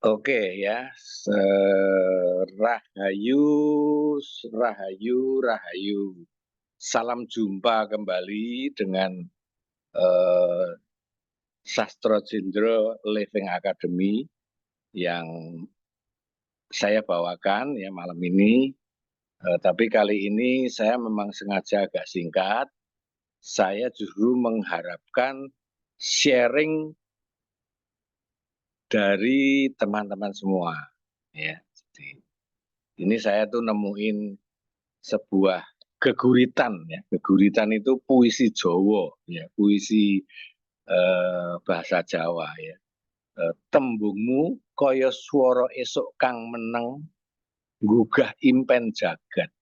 Oke ya, rahayu, rahayu, rahayu. Salam jumpa kembali dengan eh, Sastro Jendro Living Academy yang saya bawakan ya malam ini. Tapi kali ini saya memang sengaja agak singkat. Saya justru mengharapkan sharing dari teman-teman semua. Ya, jadi ini saya tuh nemuin sebuah geguritan ya. Geguritan itu puisi Jawa ya, puisi bahasa Jawa ya. Tembungmu kaya swara esuk kang meneng gugah impen jagat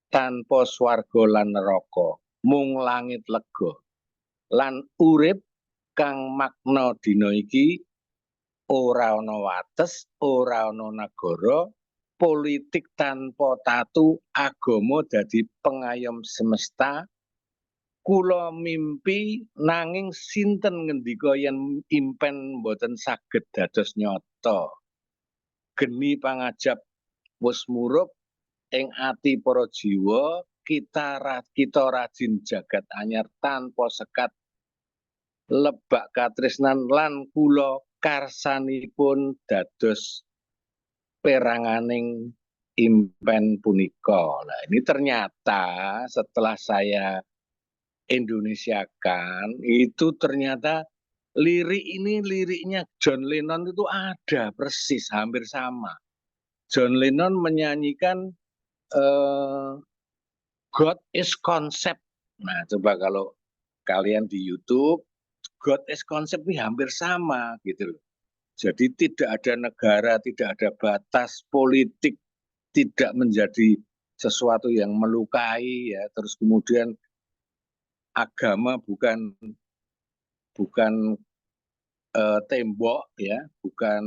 tanpa swarga lan neraka mung langit lega lan urip kang makna dina iki ora ana wates ora ana nagara politik tanpa tatu agama dadi pengayom semesta kula mimpi nanging sinten ngendika yen impen mboten saged dados nyata geni pangajap wis murup ing ati para jiwa kita rajin jagat anyar tanpa sekat lebak katresnan lan kula karsanipun dados peranganing impen punika. Nah, ini ternyata setelah saya Indonesiakan itu ternyata lirik ini liriknya John Lennon itu ada persis hampir sama. John Lennon menyanyikan eh, God is concept. Nah, coba kalau kalian di YouTube, God is concept ini hampir sama gitu loh. Jadi tidak ada negara, tidak ada batas politik, tidak menjadi sesuatu yang melukai ya. Terus kemudian agama bukan tembok ya, bukan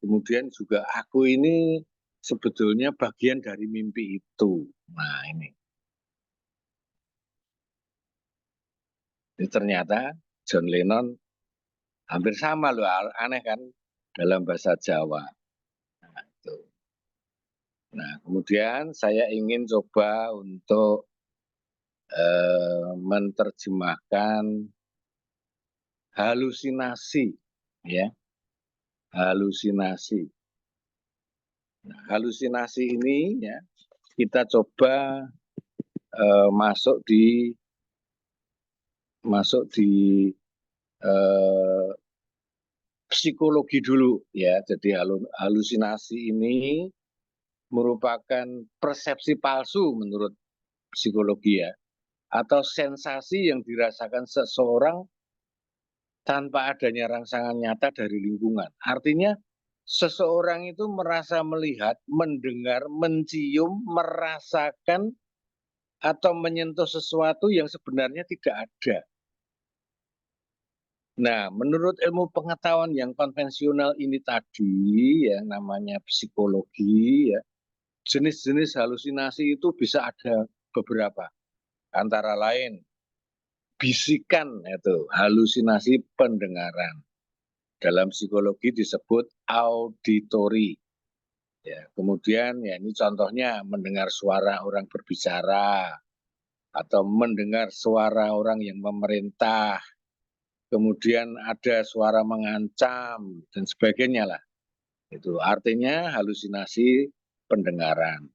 kemudian juga aku ini sebetulnya bagian dari mimpi itu. Nah ini ternyata John Lennon hampir sama loh, aneh kan dalam bahasa Jawa. Nah, itu. Nah kemudian saya ingin coba untuk menerjemahkan halusinasi, ya halusinasi. Nah, halusinasi ini ya kita coba masuk di eh, psikologi dulu ya. Jadi halusinasi ini merupakan persepsi palsu menurut psikologi ya, atau sensasi yang dirasakan seseorang tanpa adanya rangsangan nyata dari lingkungan. Artinya seseorang itu merasa melihat, mendengar, mencium, merasakan atau menyentuh sesuatu yang sebenarnya tidak ada. Nah, menurut ilmu pengetahuan yang konvensional ini tadi, ya namanya psikologi, ya jenis-jenis halusinasi itu bisa ada beberapa. Antara lain bisikan itu halusinasi pendengaran. Dalam psikologi disebut auditory. Ya, kemudian ya ini contohnya mendengar suara orang berbicara atau mendengar suara orang yang memerintah. Kemudian ada suara mengancam dan sebagainya lah. Itu artinya halusinasi pendengaran.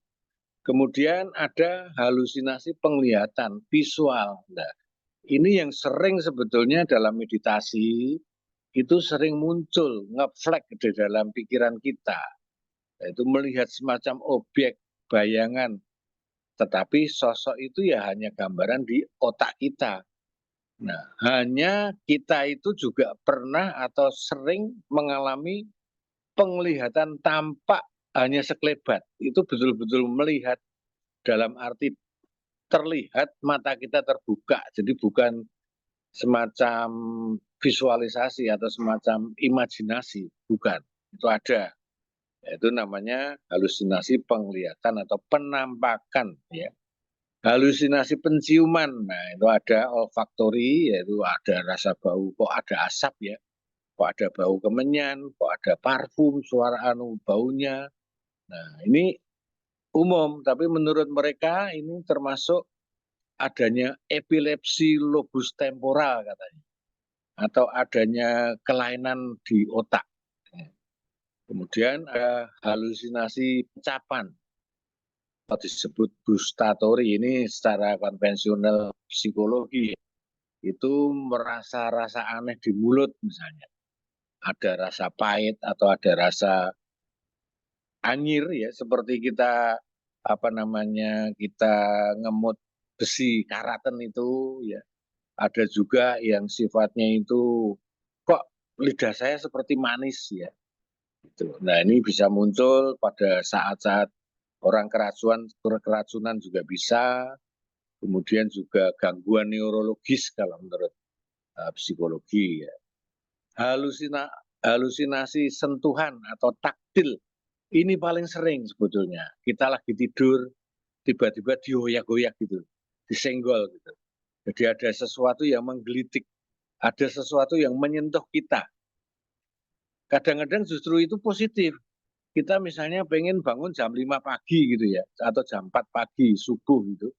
Kemudian ada halusinasi penglihatan visual. Nah, ini yang sering sebetulnya dalam meditasi itu sering muncul ngeflag di dalam pikiran kita, yaitu melihat semacam objek bayangan, tetapi sosok itu ya hanya gambaran di otak kita. Nah, hanya kita itu juga pernah atau sering mengalami penglihatan tampak hanya sekelebat. Itu betul-betul melihat dalam arti terlihat mata kita terbuka. Jadi bukan semacam visualisasi atau semacam imajinasi, bukan. Itu ada. Itu namanya halusinasi penglihatan atau penampakan ya. Halusinasi penciuman, nah itu ada olfaktori, yaitu ada rasa bau, kok ada asap ya. kok ada bau kemenyan, kok ada parfum, suara baunya. Nah, ini umum, tapi menurut mereka ini termasuk adanya epilepsi lobus temporal katanya, atau adanya kelainan di otak. Kemudian ada halusinasi pecapan, atau disebut gustatory. Ini secara konvensional psikologi, itu merasa rasa aneh di mulut misalnya. Ada rasa pahit atau ada rasa anyir ya, seperti kita kita ngemut besi karaten itu ya. Ada juga yang sifatnya itu kok lidah saya seperti manis ya. Gitu. Nah, ini bisa muncul pada saat-saat orang keracunan juga bisa. Kemudian juga gangguan neurologis kalau menurut psikologi ya. Halusinasi sentuhan atau taktil ini paling sering sebetulnya. Kita lagi tidur, tiba-tiba dihoyak-hoyak gitu, disenggol gitu. Jadi ada sesuatu yang menggelitik, ada sesuatu yang menyentuh kita. Kadang-kadang justru itu positif. Kita misalnya pengen bangun jam 5 pagi gitu ya, atau jam 4 pagi, subuh gitu.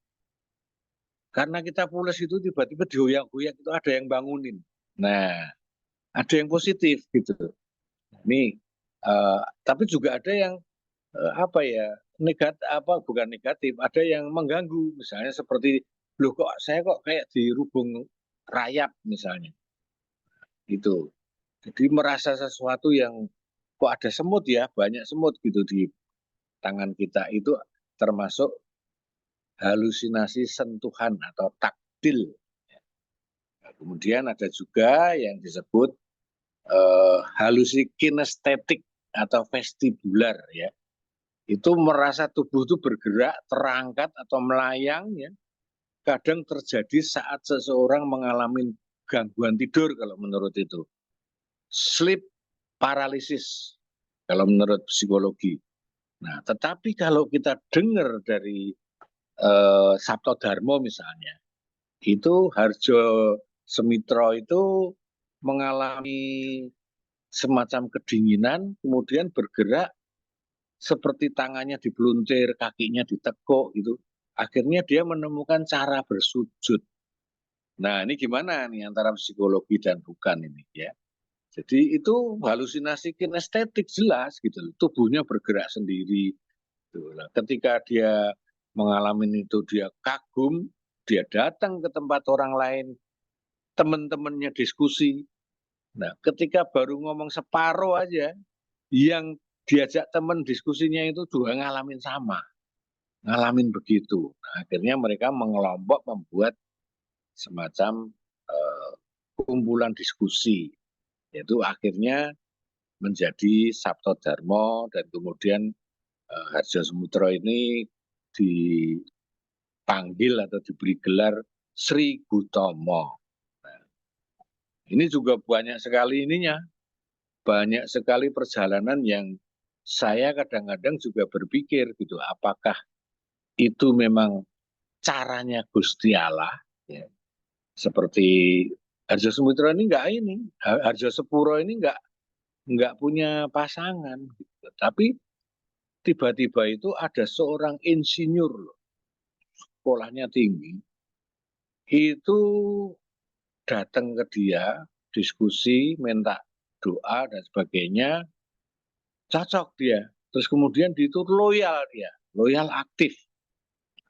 Karena kita pules itu tiba-tiba dihoyak-hoyak itu ada yang bangunin. Nah, ada yang positif gitu. Ini tapi juga ada yang bukan negatif, ada yang mengganggu, misalnya seperti loh kok saya kok kayak dirubung rayap misalnya, gitu. Jadi merasa sesuatu yang kok ada semut ya, banyak semut gitu di tangan kita, itu termasuk halusinasi sentuhan atau taktil. Nah, kemudian ada juga yang disebut halusi kinestetik atau vestibular ya. Itu merasa tubuh itu bergerak, terangkat atau melayang ya. Kadang terjadi saat seseorang mengalami gangguan tidur kalau menurut itu. Sleep paralysis kalau menurut psikologi. Nah, tetapi kalau kita dengar dari Sabto Darmo misalnya, itu Harjo Semitro itu mengalami semacam kedinginan, kemudian bergerak seperti tangannya dibeluntir, kakinya ditekuk gitu. Akhirnya dia menemukan cara bersujud. Nah, ini gimana nih antara psikologi dan bukan ini ya. Jadi itu halusinasi kinestetik jelas gitu loh. Tubuhnya bergerak sendiri. Gitu. Nah, ketika dia mengalami itu dia kagum, dia datang ke tempat orang lain, teman-temannya diskusi. Nah, ketika baru ngomong separuh aja, yang diajak teman diskusinya itu juga ngalamin sama, ngalamin begitu. Nah, akhirnya mereka mengelompok membuat semacam eh, kumpulan diskusi, yaitu akhirnya menjadi Sabto Darmo dan kemudian Harjo Semutro ini dipanggil atau diberi gelar Sri Gutomo. Nah, ini juga banyak sekali ininya, banyak sekali perjalanan yang saya kadang-kadang juga berpikir gitu, apakah itu memang caranya Gusti Allah ya. Seperti Harjo Semutro ini Harjo Sepuro ini enggak punya pasangan gitu. Tapi tiba-tiba itu ada seorang insinyur loh, sekolahnya tinggi, itu datang ke dia, diskusi, minta doa dan sebagainya, cocok dia. Terus kemudian itu loyal dia, loyal aktif.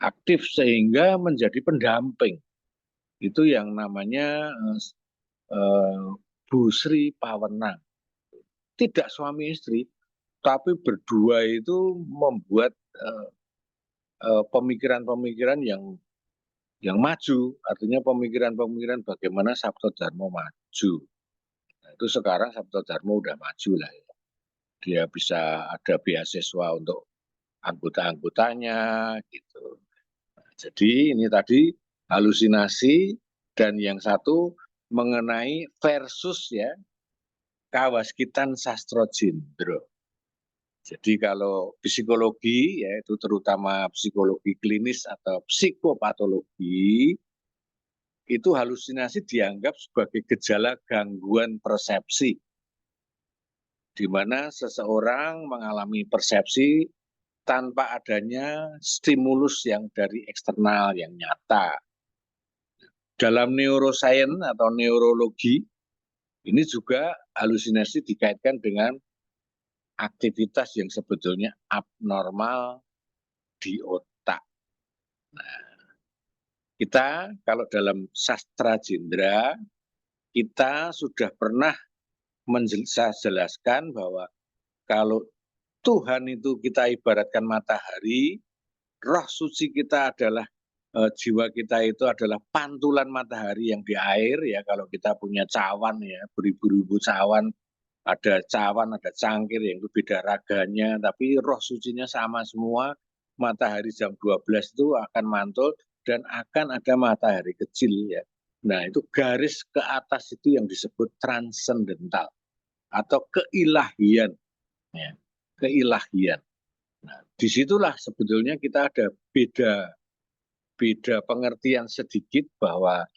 Aktif sehingga menjadi pendamping. Itu yang namanya Bu Sri Pawenang. Tidak suami istri, tapi berdua itu membuat pemikiran-pemikiran yang maju, artinya pemikiran-pemikiran bagaimana Sabto Darmo maju. Nah, itu sekarang Sabto Darmo udah maju lah ya. Dia bisa ada beasiswa untuk anggota-anggotanya gitu. Nah, jadi ini tadi halusinasi dan yang satu mengenai versus ya kawaskitan sastro jendro. Jadi kalau psikologi yaitu terutama psikologi klinis atau psikopatologi itu halusinasi dianggap sebagai gejala gangguan persepsi di mana seseorang mengalami persepsi tanpa adanya stimulus yang dari eksternal yang nyata. Dalam neuroscience atau neurologi, ini juga halusinasi dikaitkan dengan aktivitas yang sebetulnya abnormal di otak. Nah, kita kalau dalam sastra Jendra, kita sudah pernah menjelaskan bahwa kalau Tuhan itu kita ibaratkan matahari, roh suci kita adalah jiwa kita itu adalah pantulan matahari yang di air ya. Kalau kita punya cawan ya, beribu-ribu cawan, ada cawan, ada cangkir yang itu beda raganya, tapi roh sucinya sama semua. Matahari jam 12 itu akan mantul dan akan ada matahari kecil ya. Nah, itu garis ke atas itu yang disebut transendental atau keilahian ya. Keilahian. Nah, disitulah sebetulnya kita ada beda pengertian sedikit bahwa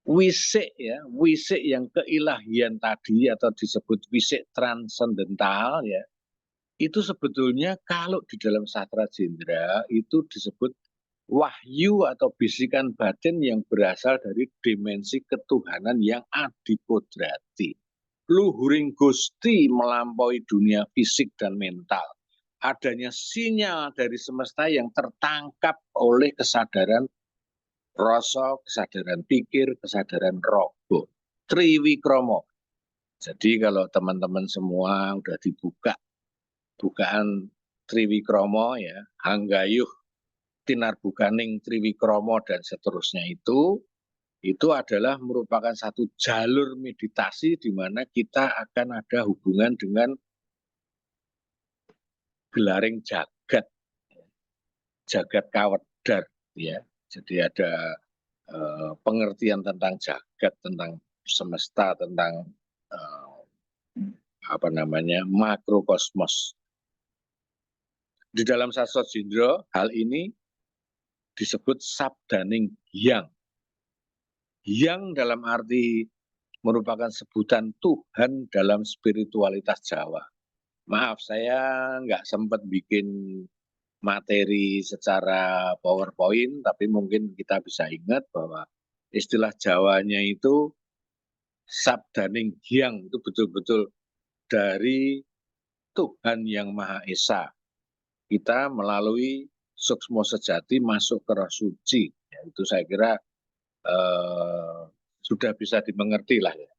wisik ya, wisik yang keilahian tadi atau disebut wisik transendental ya, itu sebetulnya kalau di dalam sastra Jendra itu disebut wahyu atau bisikan batin yang berasal dari dimensi ketuhanan yang adikodrati. Luhuring Gusti melampaui dunia fisik dan mental. Adanya sinyal dari semesta yang tertangkap oleh kesadaran rasa, kesadaran pikir, kesadaran rogo. Triwikromo. Jadi kalau teman-teman semua udah dibuka bukaan Triwikromo ya, Hanggayuh, Tinarbukaning Triwikromo dan seterusnya itu adalah merupakan satu jalur meditasi di mana kita akan ada hubungan dengan gelaring jagat, jagat kawedar ya. Jadi ada pengertian tentang jagat, tentang semesta, tentang makrokosmos. Di dalam sastra Jendra, hal ini disebut sabdaning hyang. Hyang dalam arti merupakan sebutan Tuhan dalam spiritualitas Jawa. Maaf, saya nggak sempat bikin materi secara PowerPoint, tapi mungkin kita bisa ingat bahwa istilah Jawanya itu sabdaning hyang, itu betul-betul dari Tuhan yang Maha Esa. Kita melalui suksmo sejati masuk ke roh suci. Ya, itu saya kira sudah bisa dimengerti lah ya.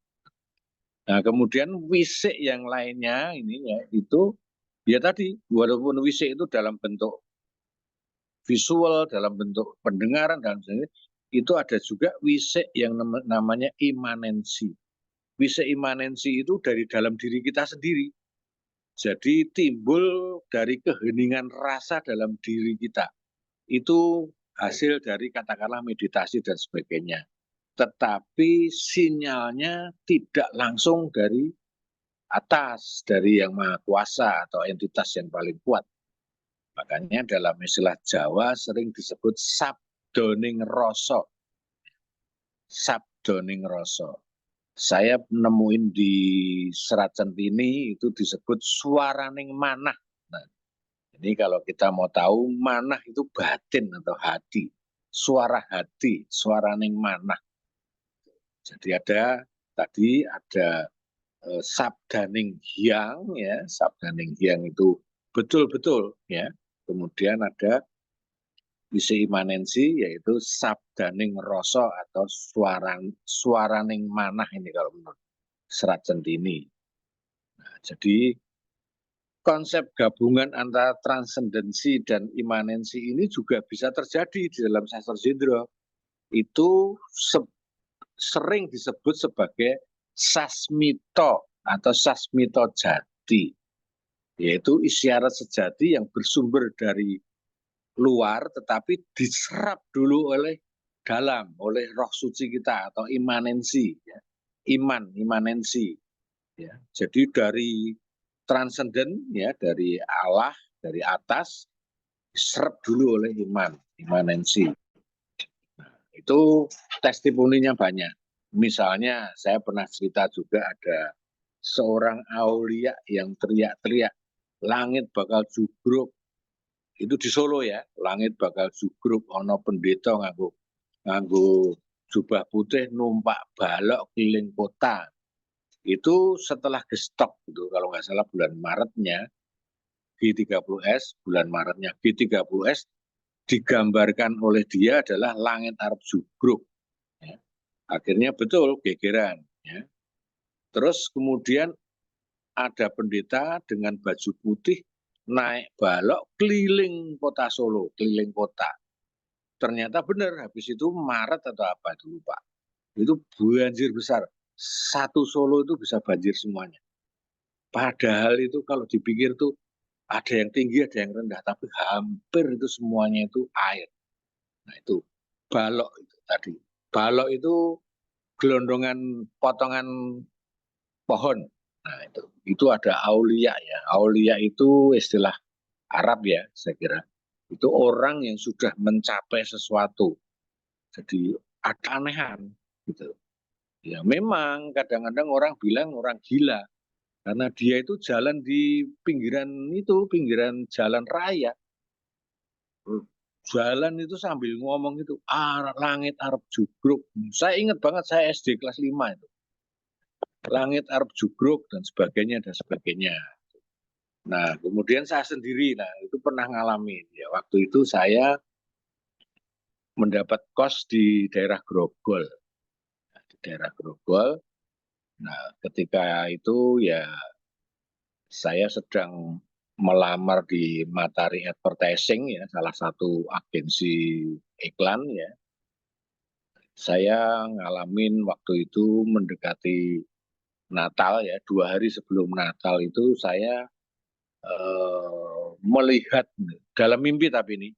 Nah, kemudian wisik yang lainnya ini ya itu ya tadi walaupun wisik itu dalam bentuk visual, dalam bentuk pendengaran dan sebagainya, itu ada juga wisik yang namanya imanensi. Wisik imanensi itu dari dalam diri kita sendiri. Jadi timbul dari keheningan rasa dalam diri kita. Itu hasil dari katakanlah meditasi dan sebagainya. Tetapi sinyalnya tidak langsung dari atas, dari yang maha kuasa atau entitas yang paling kuat. Makanya dalam istilah Jawa sering disebut sabdoning rasa. Sabdoning rasa. Saya nemuin di Serat Centini itu disebut suaraning manah. Nah, ini kalau kita mau tahu manah itu batin atau hati. Suara hati, suaraning manah. Jadi ada sabdaning hyang ya, sabdaning hyang itu betul-betul ya. Kemudian ada wisik imanensi yaitu sabdaning rasa atau suaraning manah ini kalau menurut Serat Centini. Nah, jadi konsep gabungan antara transendensi dan imanensi ini juga bisa terjadi di dalam sastra Jendra. Itu sering disebut sebagai sasmito atau sasmito jati, yaitu isyarat sejati yang bersumber dari luar tetapi diserap dulu oleh dalam, oleh roh suci kita atau imanensi, ya. Imanensi. Ya. Jadi dari transenden, ya, dari Allah, dari atas, diserap dulu oleh imanensi. Itu testimoninya banyak. Misalnya saya pernah cerita juga ada seorang aulia yang teriak-teriak, langit bakal jugruk. Itu di Solo ya, langit bakal jugruk, ono pendeta nganggo jubah putih numpak balok keliling kota. Itu setelah gestok gitu, kalau nggak salah bulan Maretnya G30S, bulan Maretnya G30S digambarkan oleh dia adalah langit Arab jugruk. Ya. Akhirnya betul gegeran. Ya. Terus kemudian ada pendeta dengan baju putih naik balok keliling kota Solo, keliling kota. Ternyata benar, habis itu Maret atau apa itu lupa. Itu banjir besar. Satu Solo itu bisa banjir semuanya. Padahal itu kalau dipikir tuh ada yang tinggi, ada yang rendah, tapi hampir itu semuanya itu air. Nah itu balok itu tadi. Balok itu gelondongan potongan pohon. Nah itu ada aulia ya. Aulia itu istilah Arab ya, saya kira. Itu orang yang sudah mencapai sesuatu. Jadi ada anehan gitu. Ya memang kadang-kadang orang bilang orang gila karena dia itu jalan di pinggiran jalan raya. Jalan itu sambil ngomong itu, langit Arab jugruk. Saya ingat banget saya SD kelas 5 itu. Langit Arab jugruk dan sebagainya dan sebagainya. Nah, kemudian saya sendiri, nah itu pernah ngalamin. Ya, waktu itu saya mendapat kos di daerah Grogol. Nah, di daerah Grogol. Nah, ketika itu ya saya sedang melamar di Matahari Advertising ya, salah satu agensi iklan ya. Saya ngalamin waktu itu mendekati Natal ya, 2 hari sebelum Natal itu saya melihat dalam mimpi tapi ini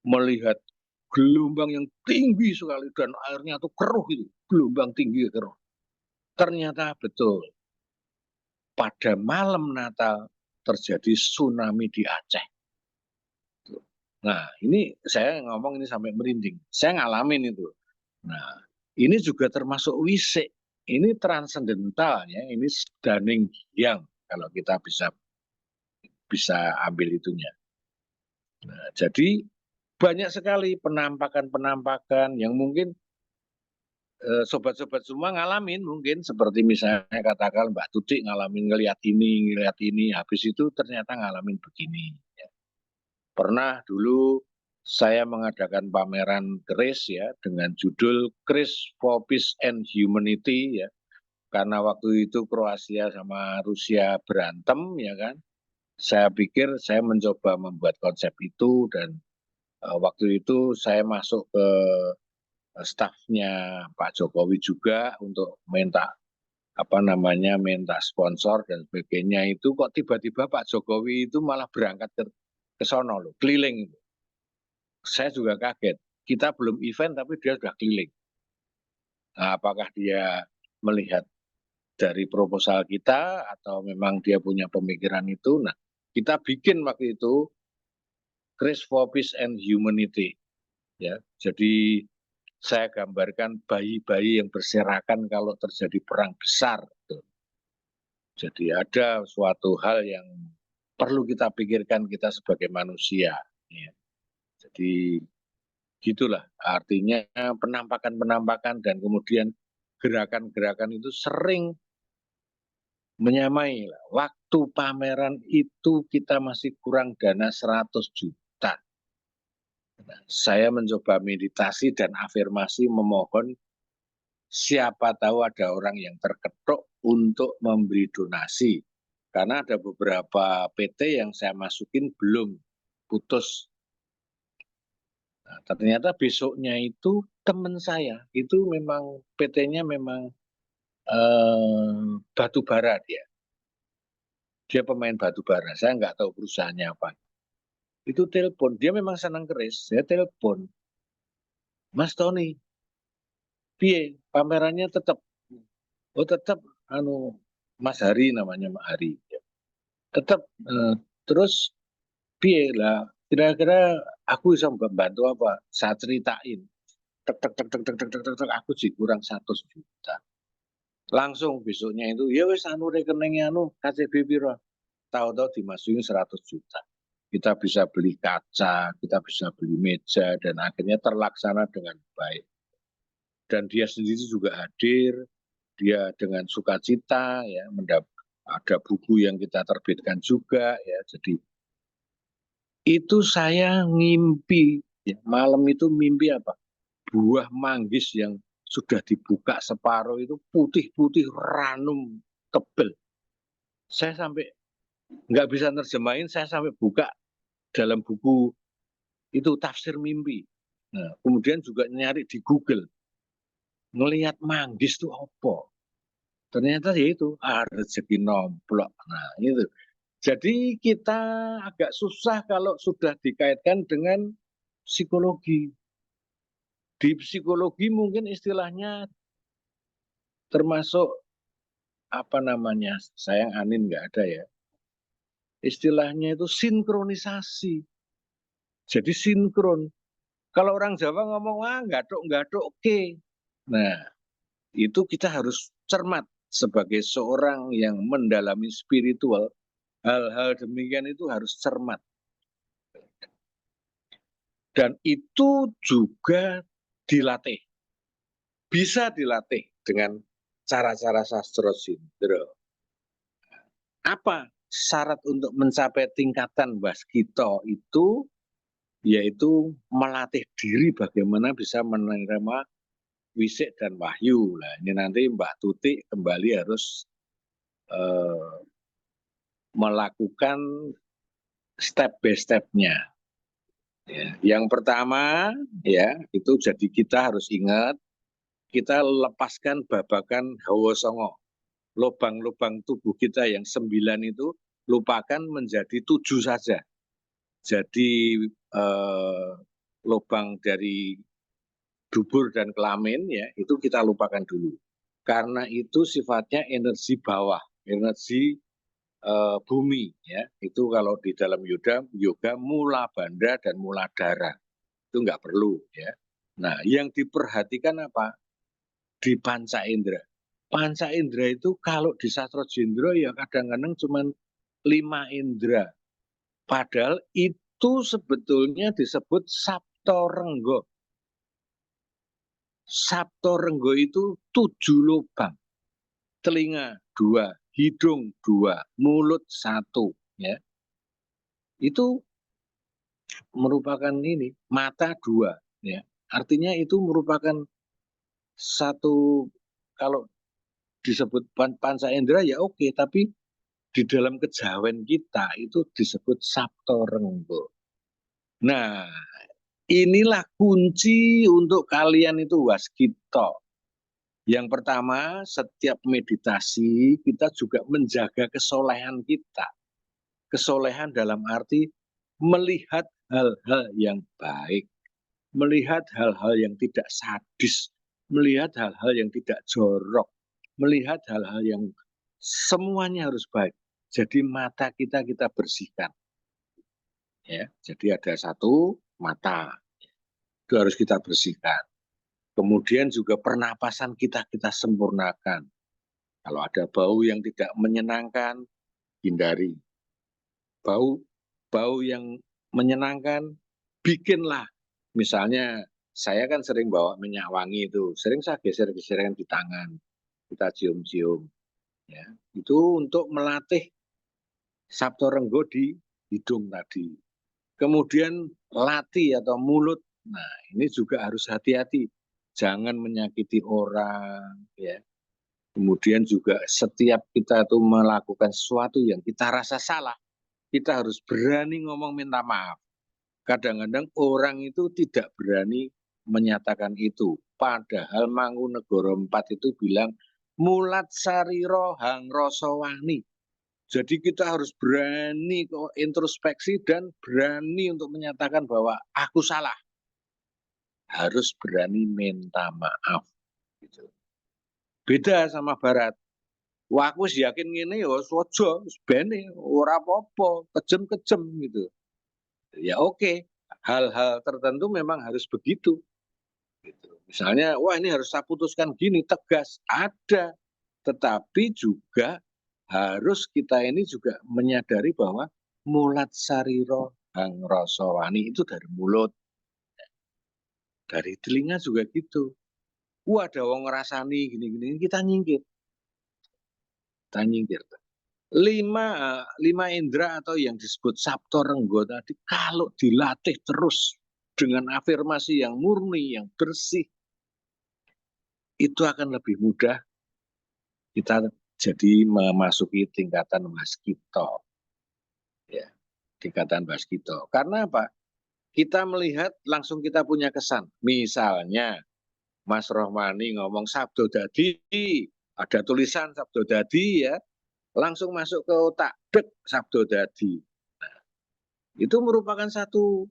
melihat gelombang yang tinggi sekali dan airnya tuh keruh itu, gelombang tinggi keruh. Ternyata betul pada malam Natal terjadi tsunami di Aceh. Nah, ini saya ngomong ini sampai merinding. Saya ngalamin itu. Nah, ini juga termasuk wisik. Ini transendental ya, ini daning yang kalau kita bisa ambil itunya. Nah, jadi banyak sekali penampakan-penampakan yang mungkin sobat-sobat semua ngalamin mungkin seperti misalnya katakan Mbak Tutik ngalamin ngelihat ini, habis itu ternyata ngalamin begini. Ya. Pernah dulu saya mengadakan pameran keris ya dengan judul Keris for Peace and Humanity ya. Karena waktu itu Kroasia sama Rusia berantem ya kan. Saya pikir saya mencoba membuat konsep itu dan waktu itu saya masuk ke stafnya Pak Jokowi juga untuk minta sponsor dan sebagainya itu kok tiba-tiba Pak Jokowi itu malah berangkat ke sono loh, keliling. Saya juga kaget. Kita belum event tapi dia sudah keliling. Nah, apakah dia melihat dari proposal kita atau memang dia punya pemikiran itu? Nah, kita bikin waktu itu Grace for Peace and Humanity. Ya, jadi saya gambarkan bayi-bayi yang berserakan kalau terjadi perang besar. Jadi ada suatu hal yang perlu kita pikirkan kita sebagai manusia. Ya. Jadi gitulah artinya penampakan-penampakan dan kemudian gerakan-gerakan itu sering menyamai. Waktu pameran itu kita masih kurang dana 100 juta. Saya mencoba meditasi dan afirmasi memohon siapa tahu ada orang yang terketuk untuk memberi donasi. Karena ada beberapa PT yang saya masukin belum putus. Nah, ternyata besoknya itu teman saya, itu memang PT-nya memang batu bara dia. Dia pemain batu bara, saya nggak tahu perusahaannya apa. Itu telepon, dia memang senang keris, saya telepon. Mas Tony, piye pamerannya tetap? Oh tetap, Mas Hari namanya Mas Hari. Tetap, terus piye lah, kira-kira aku bisa membantu apa? Saya ceritain, tek tek tek tek tek tek tek tek, aku sih kurang 100 juta. Langsung besoknya itu, ya wis anu rekeningnya anu KCB piro. Tahu-tahu dimasukin 100 juta. Kita bisa beli kaca, kita bisa beli meja, dan akhirnya terlaksana dengan baik. Dan dia sendiri juga hadir, dia dengan sukacita, ya, ada buku yang kita terbitkan juga, ya. Jadi itu saya ngimpi, ya, malam itu mimpi apa? Buah manggis yang sudah dibuka separuh itu putih-putih ranum tebel. Saya sampai nggak bisa nerjemahin, saya sampai buka dalam buku itu tafsir mimpi. Nah, kemudian juga nyari di Google, ngelihat manggis itu apa. Ternyata ya itu, rezeki nomplok. Nah, itu. Jadi kita agak susah kalau sudah dikaitkan dengan psikologi. Di psikologi mungkin istilahnya termasuk apa namanya, sayang Anin nggak ada ya. Istilahnya itu sinkronisasi. Jadi sinkron. Kalau orang Jawa ngomong, wah nggak oke. Nah, itu kita harus cermat sebagai seorang yang mendalami spiritual. Hal-hal demikian itu harus cermat. Dan itu juga dilatih. Bisa dilatih dengan cara-cara sastra Sindro. Apa syarat untuk mencapai tingkatan waskita itu? Yaitu melatih diri bagaimana bisa menerima wisik dan wahyu. Nah, ini nanti Mbak Tuti kembali harus melakukan step by step-nya. Ya. Yang pertama, ya, itu jadi kita harus ingat, kita lepaskan babakan hawa songo. Lubang-lubang tubuh kita yang 9 itu lupakan menjadi 7 saja. Jadi lubang dari dubur dan kelamin, ya, itu kita lupakan dulu. Karena itu sifatnya energi bawah, energi bumi, ya. Itu kalau di dalam yoga mula bandha dan mula dara. Itu nggak perlu, ya. Nah, yang diperhatikan apa? Di panca indera. Panca indera itu kalau di sastra Jendra ya kadang-kadang cuma 5 indera. Padahal itu sebetulnya disebut saptorenggo. Saptorenggo itu 7 lubang. Telinga 2, hidung 2, mulut 1, ya. Itu merupakan ini, mata 2, ya. Artinya itu merupakan satu, kalau disebut panca indera ya oke, tapi di dalam kejawen kita itu disebut saptorenggo. Nah, inilah kunci untuk kalian itu waskita. Yang pertama, setiap meditasi kita juga menjaga kesolehan kita. Kesolehan dalam arti melihat hal-hal yang baik, melihat hal-hal yang tidak sadis, melihat hal-hal yang tidak jorok, melihat hal-hal yang semuanya harus baik. Jadi mata kita bersihkan. Ya, jadi ada satu mata, itu harus kita bersihkan. Kemudian juga pernapasan kita sempurnakan. Kalau ada bau yang tidak menyenangkan, hindari. Bau yang menyenangkan, bikinlah. Misalnya saya kan sering bawa minyak wangi itu, sering saya geser-geserkan di tangan, kita cium-cium. Ya, itu untuk melatih saptorenggo di hidung tadi. Kemudian lati atau mulut, nah ini juga harus hati-hati, jangan menyakiti orang, ya. Kemudian juga setiap kita tuh melakukan sesuatu yang kita rasa salah, kita harus berani ngomong minta maaf. Kadang-kadang orang itu tidak berani menyatakan itu. Padahal Mangkunegara 4 itu bilang, mulat sariro hang rosowani. Jadi kita harus berani introspeksi dan berani untuk menyatakan bahwa aku salah. Harus berani minta maaf. Gitu. Beda sama Barat. Wah, aku yakin gini ya, sojo, bene, ora apa-apa, kejem-kejem gitu. Ya oke, hal-hal tertentu memang harus begitu. Gitu. Misalnya, wah ini harus saya putuskan gini, tegas, ada. tetapi juga harus kita ini juga menyadari bahwa mulat sariro hang rasawani itu dari mulut, dari telinga juga gitu. Wah, ada wong ngerasani gini-gini, kita nyingkir. Kita nyingkir. Lima indera atau yang disebut sabto renggo tadi, kalau dilatih terus dengan afirmasi yang murni, yang bersih, itu akan lebih mudah kita jadi memasuki tingkatan waskito. Ya, tingkatan waskito. Karena apa? Kita melihat langsung kita punya kesan. Misalnya Mas Rohmani ngomong sabdo dadi, ada tulisan sabdo dadi ya, langsung masuk ke otak, dek sabdo dadi. Nah, itu merupakan satu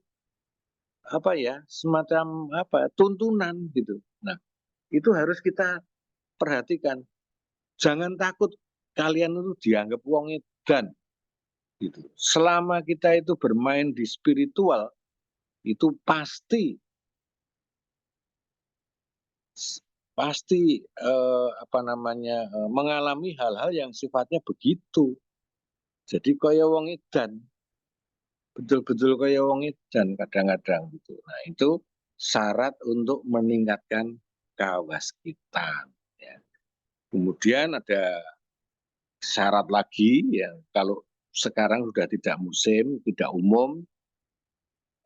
apa ya, semacam apa tuntunan gitu. Nah, itu harus kita perhatikan. Jangan takut kalian itu dianggap wong edan gitu. Selama kita itu bermain di spiritual, itu pasti apa namanya mengalami hal-hal yang sifatnya begitu. Jadi kaya wong edan, betul-betul kaya wong edan kadang-kadang gitu. Nah, itu syarat untuk meningkatkan kawaskitan. Ya. Kemudian ada syarat lagi ya, kalau sekarang sudah tidak musim, tidak umum,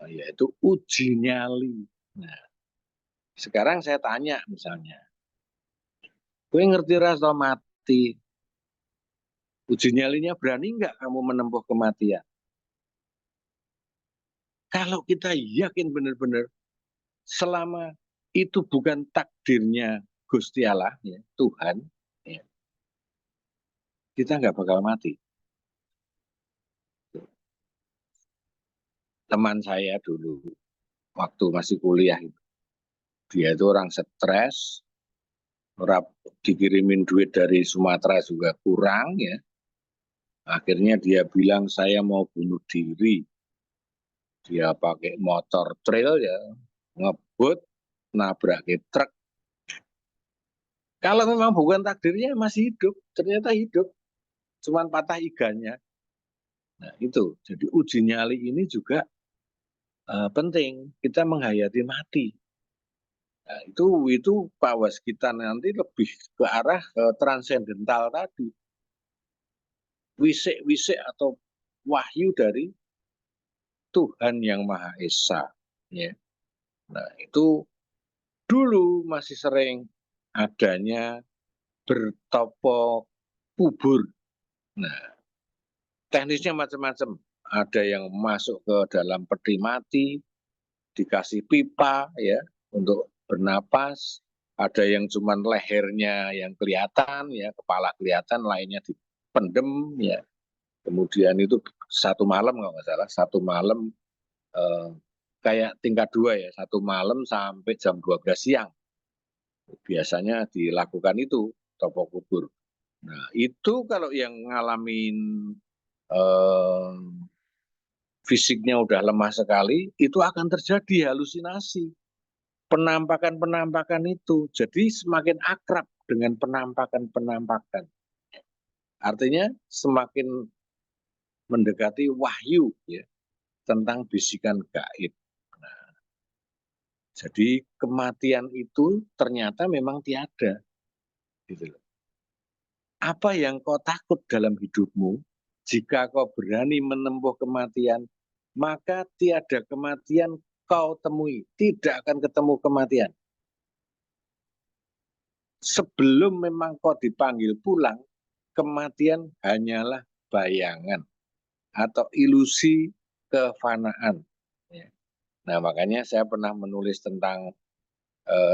yaitu uji nyali. Nah, sekarang saya tanya misalnya, gue ngerti rasa mati, uji nyalinya berani nggak kamu menempuh kematian? Kalau kita yakin benar-benar selama itu bukan takdirnya Gusti Allah, ya, Tuhan, ya, kita nggak bakal mati. Teman saya dulu, waktu masih kuliah, dia itu orang stres, dikirimin duit dari Sumatera juga kurang, ya. Akhirnya dia bilang saya mau bunuh diri. Dia pakai motor trail ya, ngebut, nabrak truk. Kalau memang bukan takdirnya masih hidup, ternyata hidup, cuman patah iganya. Nah itu, jadi uji nyali ini juga penting, kita menghayati mati. Nah, itu pawas kita nanti lebih ke arah transendental tadi, wisik-wisik atau wahyu dari Tuhan yang Maha Esa. Ya. Nah itu dulu masih sering adanya bertopo kubur. Nah, teknisnya macam-macam. Ada yang masuk ke dalam peti mati, dikasih pipa ya untuk bernapas. Ada yang cuma lehernya yang kelihatan ya, kepala kelihatan, lainnya dipendem ya. Kemudian itu satu malam kalau nggak salah, satu malam eh, kayak tingkat 2 ya, satu malam sampai jam 12 siang. Biasanya dilakukan itu topo kubur. Nah, itu kalau yang ngalamin eh, fisiknya udah lemah sekali, itu akan terjadi halusinasi. Penampakan-penampakan itu. Jadi semakin akrab dengan penampakan-penampakan. Artinya semakin mendekati wahyu ya tentang bisikan gaib. Nah, jadi kematian itu ternyata memang tiada. Gitu loh. Apa yang kau takut dalam hidupmu, jika kau berani menempuh kematian, maka tiada kematian kau temui. Tidak akan ketemu kematian. Sebelum memang kau dipanggil pulang, kematian hanyalah bayangan atau ilusi kefanaan. Nah, makanya saya pernah menulis tentang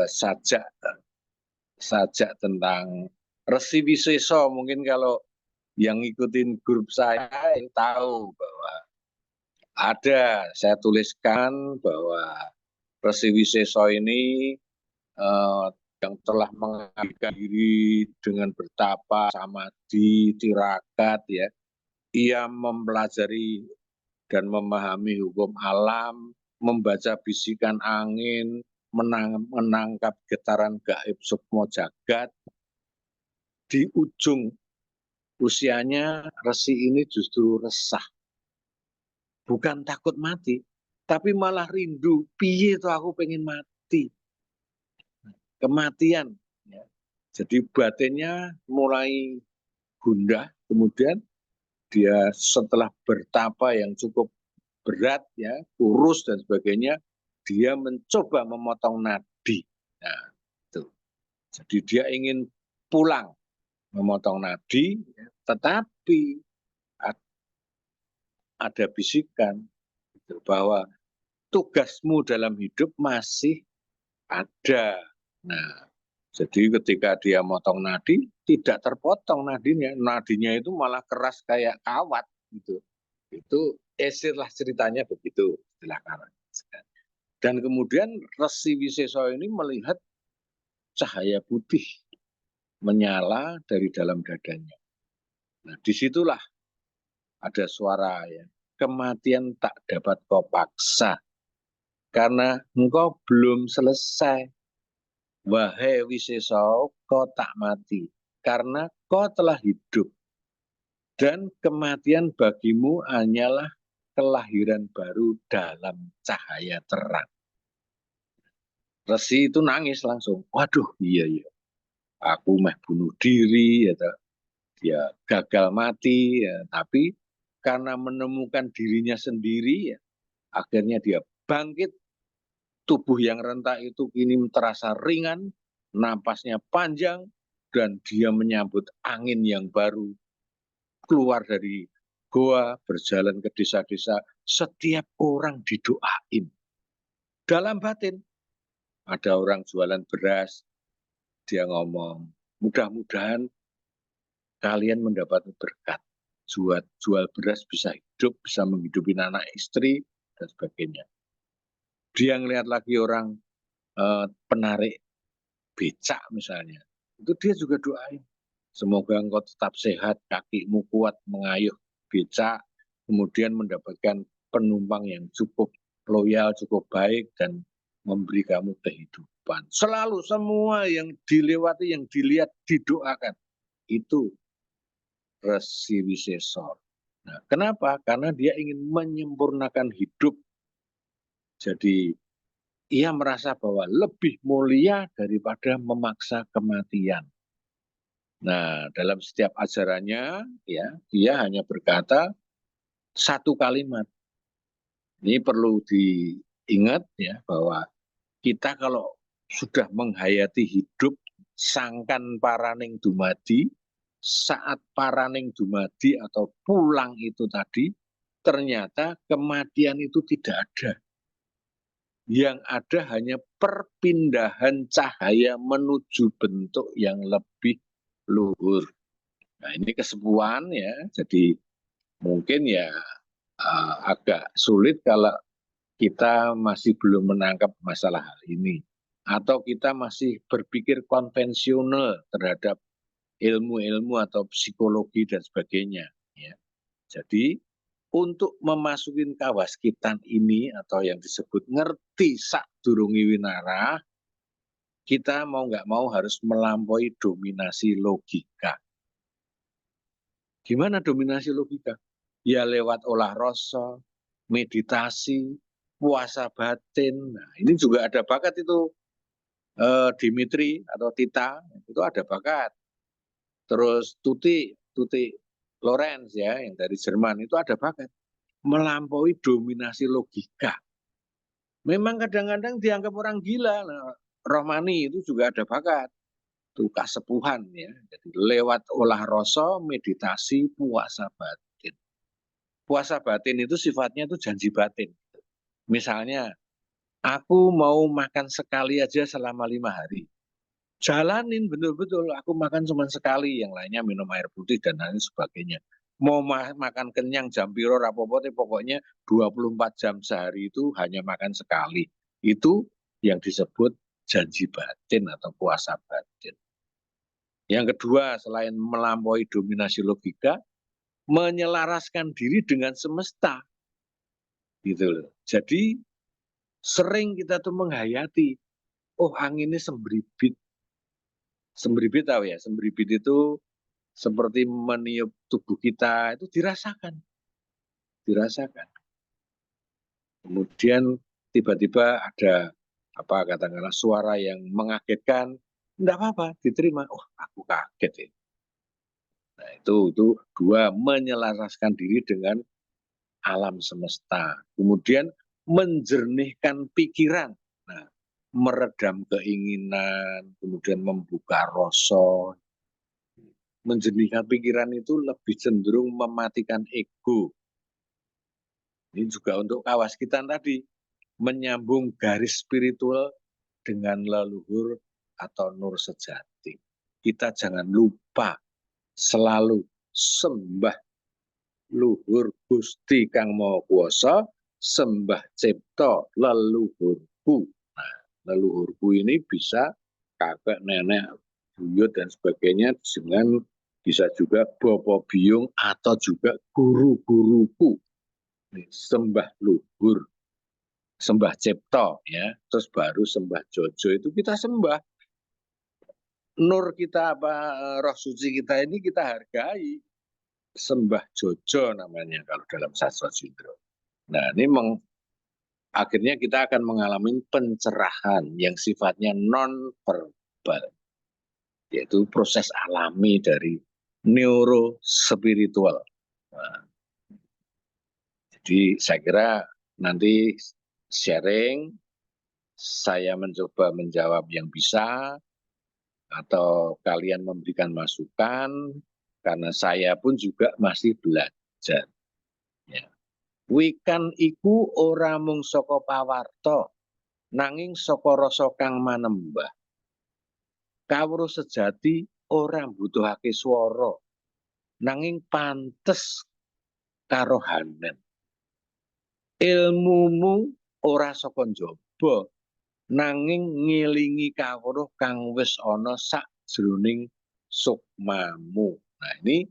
sajak tentang Resi Wiseso. Mungkin kalau yang ngikutin grup saya yang tahu bahwa saya tuliskan bahwa Resi Wiseso ini eh, yang telah mengabdikan diri dengan bertapa samadhi tirakat ya, ia mempelajari dan memahami hukum alam, membaca bisikan angin, menangkap getaran gaib sukmo jagat. di ujung usianya Resi ini justru resah. Bukan takut mati, tapi malah rindu. Piye tuh aku pengen mati. Kematian. Ya. Jadi batinnya mulai gundah, kemudian dia setelah bertapa yang cukup berat, ya, kurus dan sebagainya, dia mencoba memotong nadi. Nah, itu. Jadi dia ingin pulang memotong nadi, ya, tetapi ada bisikan gitu, bahwa tugasmu dalam hidup masih ada. Nah, jadi ketika dia motong nadi, tidak terpotong nadinya. Nadinya itu malah keras kayak kawat gitu. Itu esirlah ceritanya begitu, silakan. Dan kemudian Resi Wiseso ini melihat cahaya putih menyala dari dalam dadanya. Nah, disitulah ada suara, ya, kematian tak dapat kau paksa karena engkau belum selesai. Wahai Wiseso, kau tak mati karena kau telah hidup. Dan kematian bagimu hanyalah kelahiran baru dalam cahaya terang. Resi itu nangis langsung. Waduh, iya, iya. Aku mah bunuh diri, ya, dia gagal mati, ya, tapi karena menemukan dirinya sendiri, ya, akhirnya dia bangkit. Tubuh yang rentak itu kini terasa ringan, napasnya panjang, dan dia menyambut angin yang baru. Keluar dari goa, berjalan ke desa-desa, setiap orang didoain. Dalam batin, ada orang jualan beras, dia ngomong, mudah-mudahan kalian mendapat berkat. Jual beras bisa hidup, bisa menghidupi anak istri, dan sebagainya. Dia ngelihat lagi orang penarik becak misalnya, itu dia juga doain. Semoga engkau tetap sehat, kakimu kuat mengayuh becak, kemudian mendapatkan penumpang yang cukup loyal, cukup baik, dan memberi kamu kehidupan. Selalu semua yang dilewati, yang dilihat, didoakan. Itu Resi Wiseso. Nah, kenapa? Karena dia ingin menyempurnakan hidup. Jadi ia merasa bahwa lebih mulia daripada memaksa kematian. Nah, dalam setiap ajarannya, ya, dia hanya berkata satu kalimat. Ini perlu diingat, ya, bahwa kita kalau sudah menghayati hidup sangkan paraning dumadi, saat paraning dumadi atau pulang itu tadi, ternyata kematian itu tidak ada. Yang ada hanya perpindahan cahaya menuju bentuk yang lebih luhur. Nah, ini kesepuhan, ya, jadi mungkin ya agak sulit kalau kita masih belum menangkap masalah hal ini. Atau kita masih berpikir konvensional terhadap ilmu-ilmu atau psikologi dan sebagainya. Ya. Jadi untuk memasukin kawaskitan ini atau yang disebut ngerti sak durungi winara, kita mau nggak mau harus melampaui dominasi logika. Gimana dominasi logika? Ya lewat olah rasa, meditasi, puasa batin. Nah, ini juga ada bakat itu. Dimitri atau Tita itu ada bakat. Terus Tuti Lorenz, ya, yang dari Jerman itu ada bakat melampaui dominasi logika. Memang kadang-kadang dianggap orang gila. Nah, Rohmani itu juga ada bakat, itu kasepuhan, ya. Jadi lewat olah rasa, meditasi, puasa batin. Puasa batin itu sifatnya itu janji batin. Misalnya, aku mau makan sekali aja selama 5 hari. Jalanin betul-betul, aku makan cuma sekali, yang lainnya minum air putih dan lain sebagainya. Mau makan kenyang jam piro rapopote, pokoknya 24 jam sehari itu hanya makan sekali. Itu yang disebut janji batin atau puasa batin. Yang kedua, selain melampaui dominasi logika, menyelaraskan diri dengan semesta. Gitu loh. Jadi sering kita tuh menghayati, oh anginnya sembribit. Sembribit tahu ya, sembribit itu seperti meniup tubuh kita itu dirasakan. Kemudian tiba-tiba ada katakanlah suara yang mengagetkan, enggak apa-apa, diterima. Oh, aku kaget ya. Nah, itu dua, menyelaraskan diri dengan alam semesta. Kemudian menjernihkan pikiran. Nah, meredam keinginan, kemudian membuka rasa. Menjernihkan pikiran itu lebih cenderung mematikan ego. Ini juga untuk kawas kita tadi, menyambung garis spiritual dengan leluhur atau nur sejati. Kita jangan lupa selalu sembah luhur Gusti Kang Maha Kuwasa, sembah cipta leluhurku. Nah, leluhurku ini bisa kakek, nenek, buyut dan sebagainya, dengan bisa juga bopo biung atau juga guru-guruku. Sembah luhur, sembah cipta ya, terus baru sembah jojo, itu kita sembah. Nur kita roh suci kita ini kita hargai. Sembah jojo namanya kalau dalam sastra Jindro. Nah, ini akhirnya kita akan mengalami pencerahan yang sifatnya non verbal, yaitu proses alami dari neurospiritual. Nah, jadi saya kira nanti sharing, saya mencoba menjawab yang bisa, atau kalian memberikan masukan, karena saya pun juga masih belajar. Ya. Wikan iku ora mung saka pawarta, nanging saka rasa kang manembah. Kawruh sejati ora mbutuhake swara, nanging pantes karohanen. Ilmumu ora saka njaba, nanging ngilingi kawruh kang wis ana sakjroning sukmamu. Nah, ini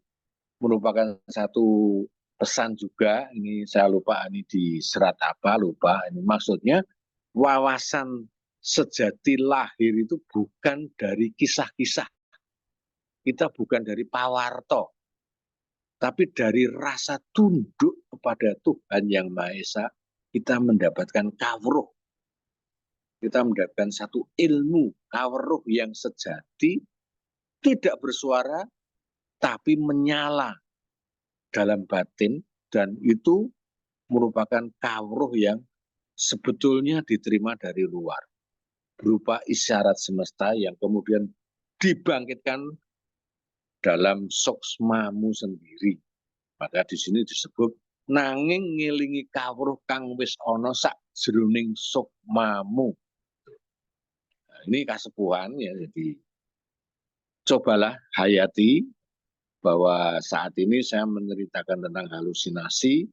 merupakan satu pesan juga, ini saya lupa ini di serat apa, lupa. Ini maksudnya wawasan sejati lahir itu bukan dari kisah-kisah. Kita bukan dari pawarto, tapi dari rasa tunduk kepada Tuhan Yang Maha Esa, kita mendapatkan kawruh. Kita mendapatkan satu ilmu kawruh yang sejati, tidak bersuara, tapi menyala dalam batin, dan itu merupakan kawruh yang sebetulnya diterima dari luar, berupa isyarat semesta yang kemudian dibangkitkan dalam suksmamu sendiri. Maka di sini disebut nanging ngilingi kawruh kang wis ana sakjroning sukmamu. Nah, ini kasepuhan ya, jadi cobalah hayati bahwa saat ini saya menceritakan tentang halusinasi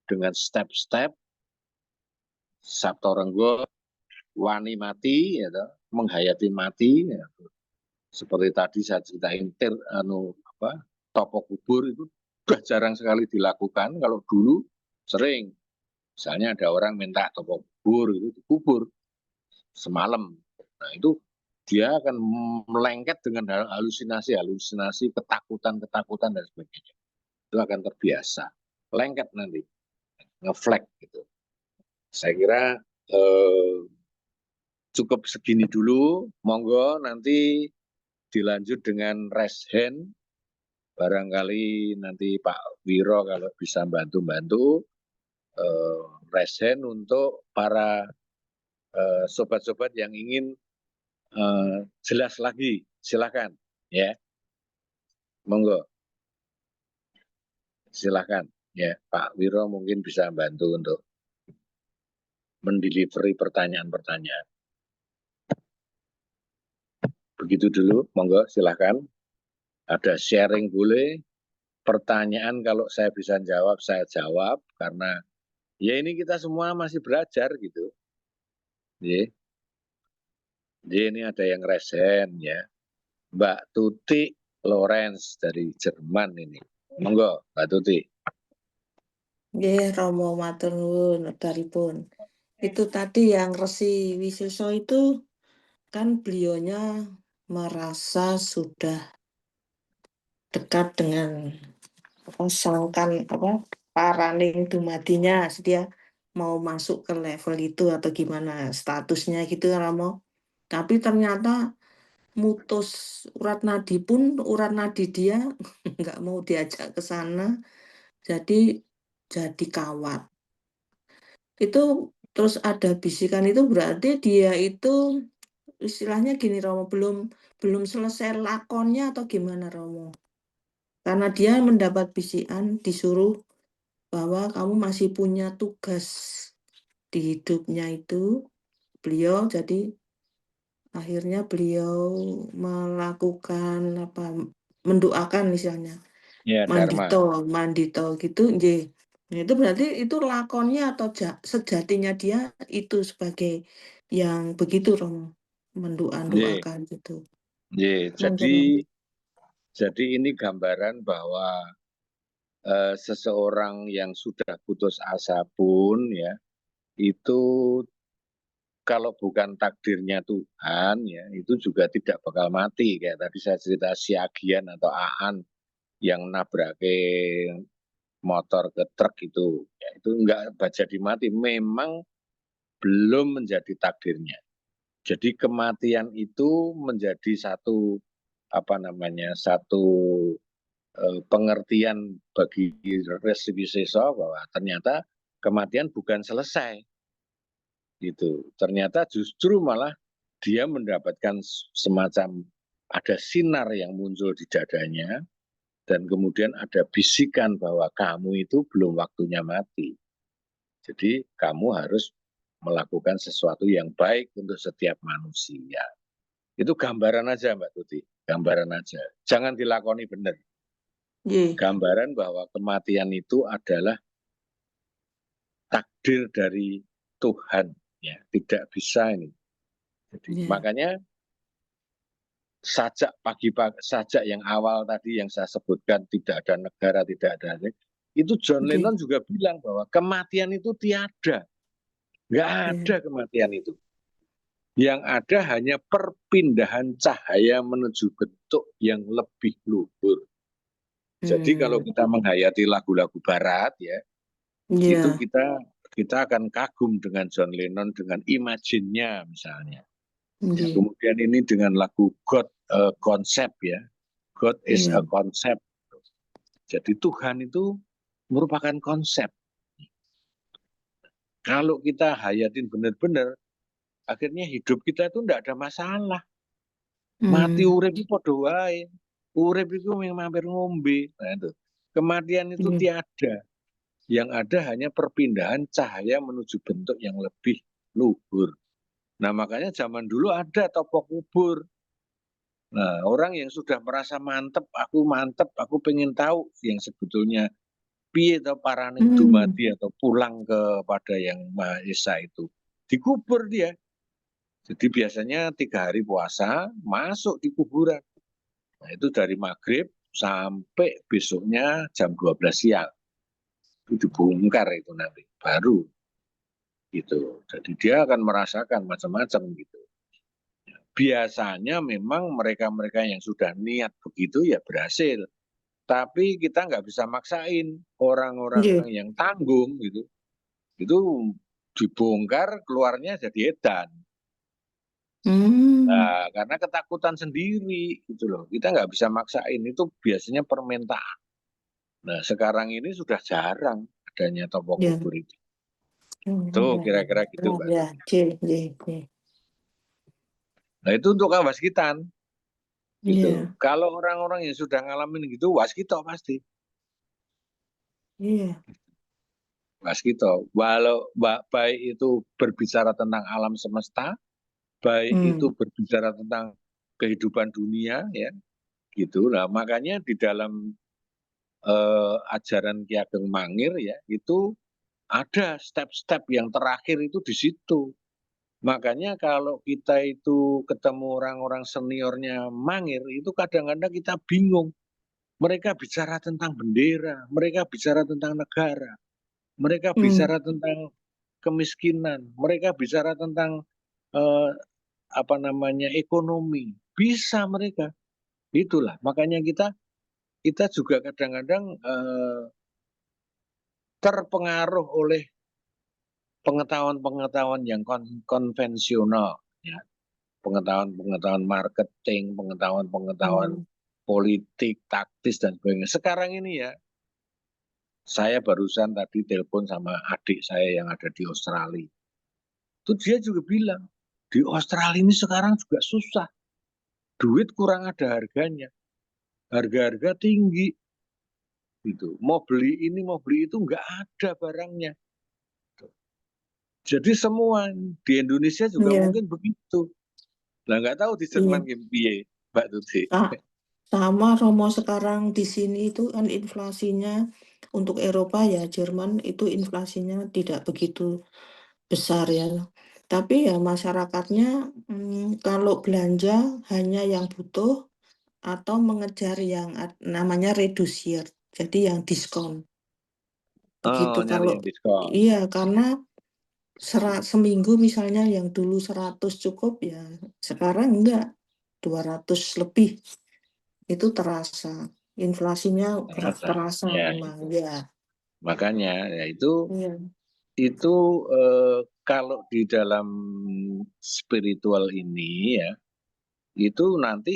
dengan step-step Sabto Renggo, wani mati, ya, menghayati mati. Ya. Seperti tadi saya ceritain topo kubur itu sudah jarang sekali dilakukan. Kalau dulu sering, misalnya ada orang minta topo kubur itu dikubur semalam. Nah, itu dia akan melengket dengan halusinasi, ketakutan dan sebagainya. Itu akan terbiasa, lengket nanti, ngeflag gitu. Saya kira cukup segini dulu. Monggo nanti dilanjut dengan raise hand. Barangkali nanti Pak Wiro kalau bisa bantu-bantu raise hand untuk para sobat-sobat yang ingin jelas lagi. Silakan ya. Monggo. Silakan ya, Pak Wiro mungkin bisa bantu untuk mendelivery pertanyaan-pertanyaan. Begitu dulu, monggo silakan. Ada sharing boleh, pertanyaan kalau saya bisa jawab, saya jawab, karena ya ini kita semua masih belajar gitu. Ya. Ini ada yang resen ya. Mbak Tuti Lorenz dari Jerman ini. Monggo, Mbak Tuti. Nggih, Romo matur nuwun pun. Itu tadi yang Resi Wisuso itu kan beliaunya merasa sudah dekat dengan sangkan paraning dumadinya, dia mau masuk ke level itu atau gimana statusnya gitu Romo. Tapi ternyata mutus urat nadi pun, urat nadi dia nggak mau diajak ke sana, jadi kawat. Itu terus ada bisikan itu berarti dia itu istilahnya gini Romo, belum selesai lakonnya atau gimana Romo? Karena dia mendapat bisikan disuruh bahwa kamu masih punya tugas di hidupnya itu. Beliau jadi akhirnya beliau melakukan mendoakan misalnya. Ya, Dharma. Mandito gitu nggih. Nah, itu berarti itu lakonnya atau sejatinya dia itu sebagai yang begitu Romo, Ye, mendoakan gitu. ye. Monggo Romo. Jadi ini gambaran bahwa seseorang yang sudah putus asa pun ya itu kalau bukan takdirnya Tuhan ya itu juga tidak bakal mati kayak tadi saya cerita si Agian atau Aan yang nabrake motor ke truk itu ya itu enggak jadi mati memang belum menjadi takdirnya. Jadi kematian itu menjadi satu satu pengertian bagi Resi Wiseso bahwa ternyata kematian bukan selesai gitu. Ternyata justru malah dia mendapatkan semacam ada sinar yang muncul di dadanya dan kemudian ada bisikan bahwa kamu itu belum waktunya mati. Jadi kamu harus melakukan sesuatu yang baik untuk setiap manusia. Itu gambaran aja Mbak Tuti, gambaran aja. Jangan dilakoni benar. Nggih, Gambaran bahwa kematian itu adalah takdir dari Tuhan, ya tidak bisa ini. Jadi iya, makanya sajak yang awal tadi yang saya sebutkan tidak ada negara, tidak ada itu John nggih, Lennon juga bilang bahwa kematian itu tiada, nggak iya, ada kematian itu. Yang ada hanya perpindahan cahaya menuju bentuk yang lebih luhur. Jadi kalau hmm, kita menghayati lagu-lagu Barat ya, itu iya, kita akan kagum dengan John Lennon dengan Imagine-nya misalnya. Ya, nggih, kemudian ini dengan lagu God Concept ya. God is iya, a concept. Jadi Tuhan itu merupakan konsep. Kalau kita hayatin benar-benar, akhirnya hidup kita itu tidak ada masalah. Mati hmm, urip itu padha wae. Urip itu memang mampir ngombe. Nah, itu. Kematian itu iya, tiada. Yang ada hanya perpindahan cahaya menuju bentuk yang lebih luhur. Nah, makanya zaman dulu ada topo kubur. Nah, orang yang sudah merasa mantep, aku pengen tahu yang sebetulnya piye to paraning hmm, dumadi atau pulang kepada yang Maha Esa itu. Dikubur dia. Jadi biasanya 3 hari puasa masuk di kuburan. Nah, itu dari maghrib sampai besoknya jam 12 siang. Itu dibongkar itu nanti. Baru gitu. Jadi dia akan merasakan macam-macam gitu. Biasanya memang mereka-mereka yang sudah niat begitu ya berhasil. Tapi kita nggak bisa maksain orang-orang nggih, yang tanggung gitu. Itu dibongkar keluarnya jadi edan. hmm, Nah, karena ketakutan sendiri gitu loh. Kita nggak bisa maksain itu biasanya permintaan. Nah, sekarang ini sudah jarang adanya toko iya, kubur itu. Tuh iya, kira-kira gitu iya, Mbak iya, Tuti. nggih, nggih, nggih, Nah, itu untuk kawaskitan gitu. iya, Kalau orang-orang yang sudah ngalamin gitu, waskito pasti. iya, Waskito. Walau baik itu berbicara tentang alam semesta, baik itu hmm, berbicara tentang kehidupan dunia ya, gitu. Nah, makanya di dalam ajaran Ki Ageng Mangir ya, itu ada step-step yang terakhir itu di situ. Makanya kalau kita itu ketemu orang-orang seniornya Mangir, itu kadang-kadang kita bingung. Mereka bicara tentang bendera, mereka bicara tentang negara, mereka hmm, bicara tentang kemiskinan, mereka bicara tentang eh, ekonomi. Bisa mereka. Itulah makanya kita kita juga kadang-kadang terpengaruh oleh pengetahuan-pengetahuan yang konvensional, ya. Pengetahuan-pengetahuan marketing, pengetahuan-pengetahuan Hmm. politik, taktis dan sebagainya. Sekarang ini ya, saya barusan tadi telepon sama adik saya yang ada di Australia. Itu dia juga bilang, di Australia ini sekarang juga susah. Duit kurang ada harganya. Harga-harga tinggi. Gitu. Mau beli ini, mau beli itu, nggak ada barangnya. Jadi semua di Indonesia juga Iya, mungkin begitu. Nah, nggak tahu di iya. Jerman gimana, Mbak Tuti. Sama Romo sekarang di sini itu kan inflasinya untuk Eropa ya Jerman itu inflasinya tidak begitu besar ya. Tapi ya masyarakatnya kalau belanja hanya yang butuh atau mengejar yang namanya reducir. Jadi yang diskon. Oh, Begitu nyari kalau yang diskon. iya karena seminggu misalnya yang dulu 100 cukup ya sekarang enggak 200 lebih. Itu terasa, inflasinya Terasa. terasa Ya, memang, itu. ya. Makanya ya Iya, itu kalau di dalam spiritual ini ya, itu nanti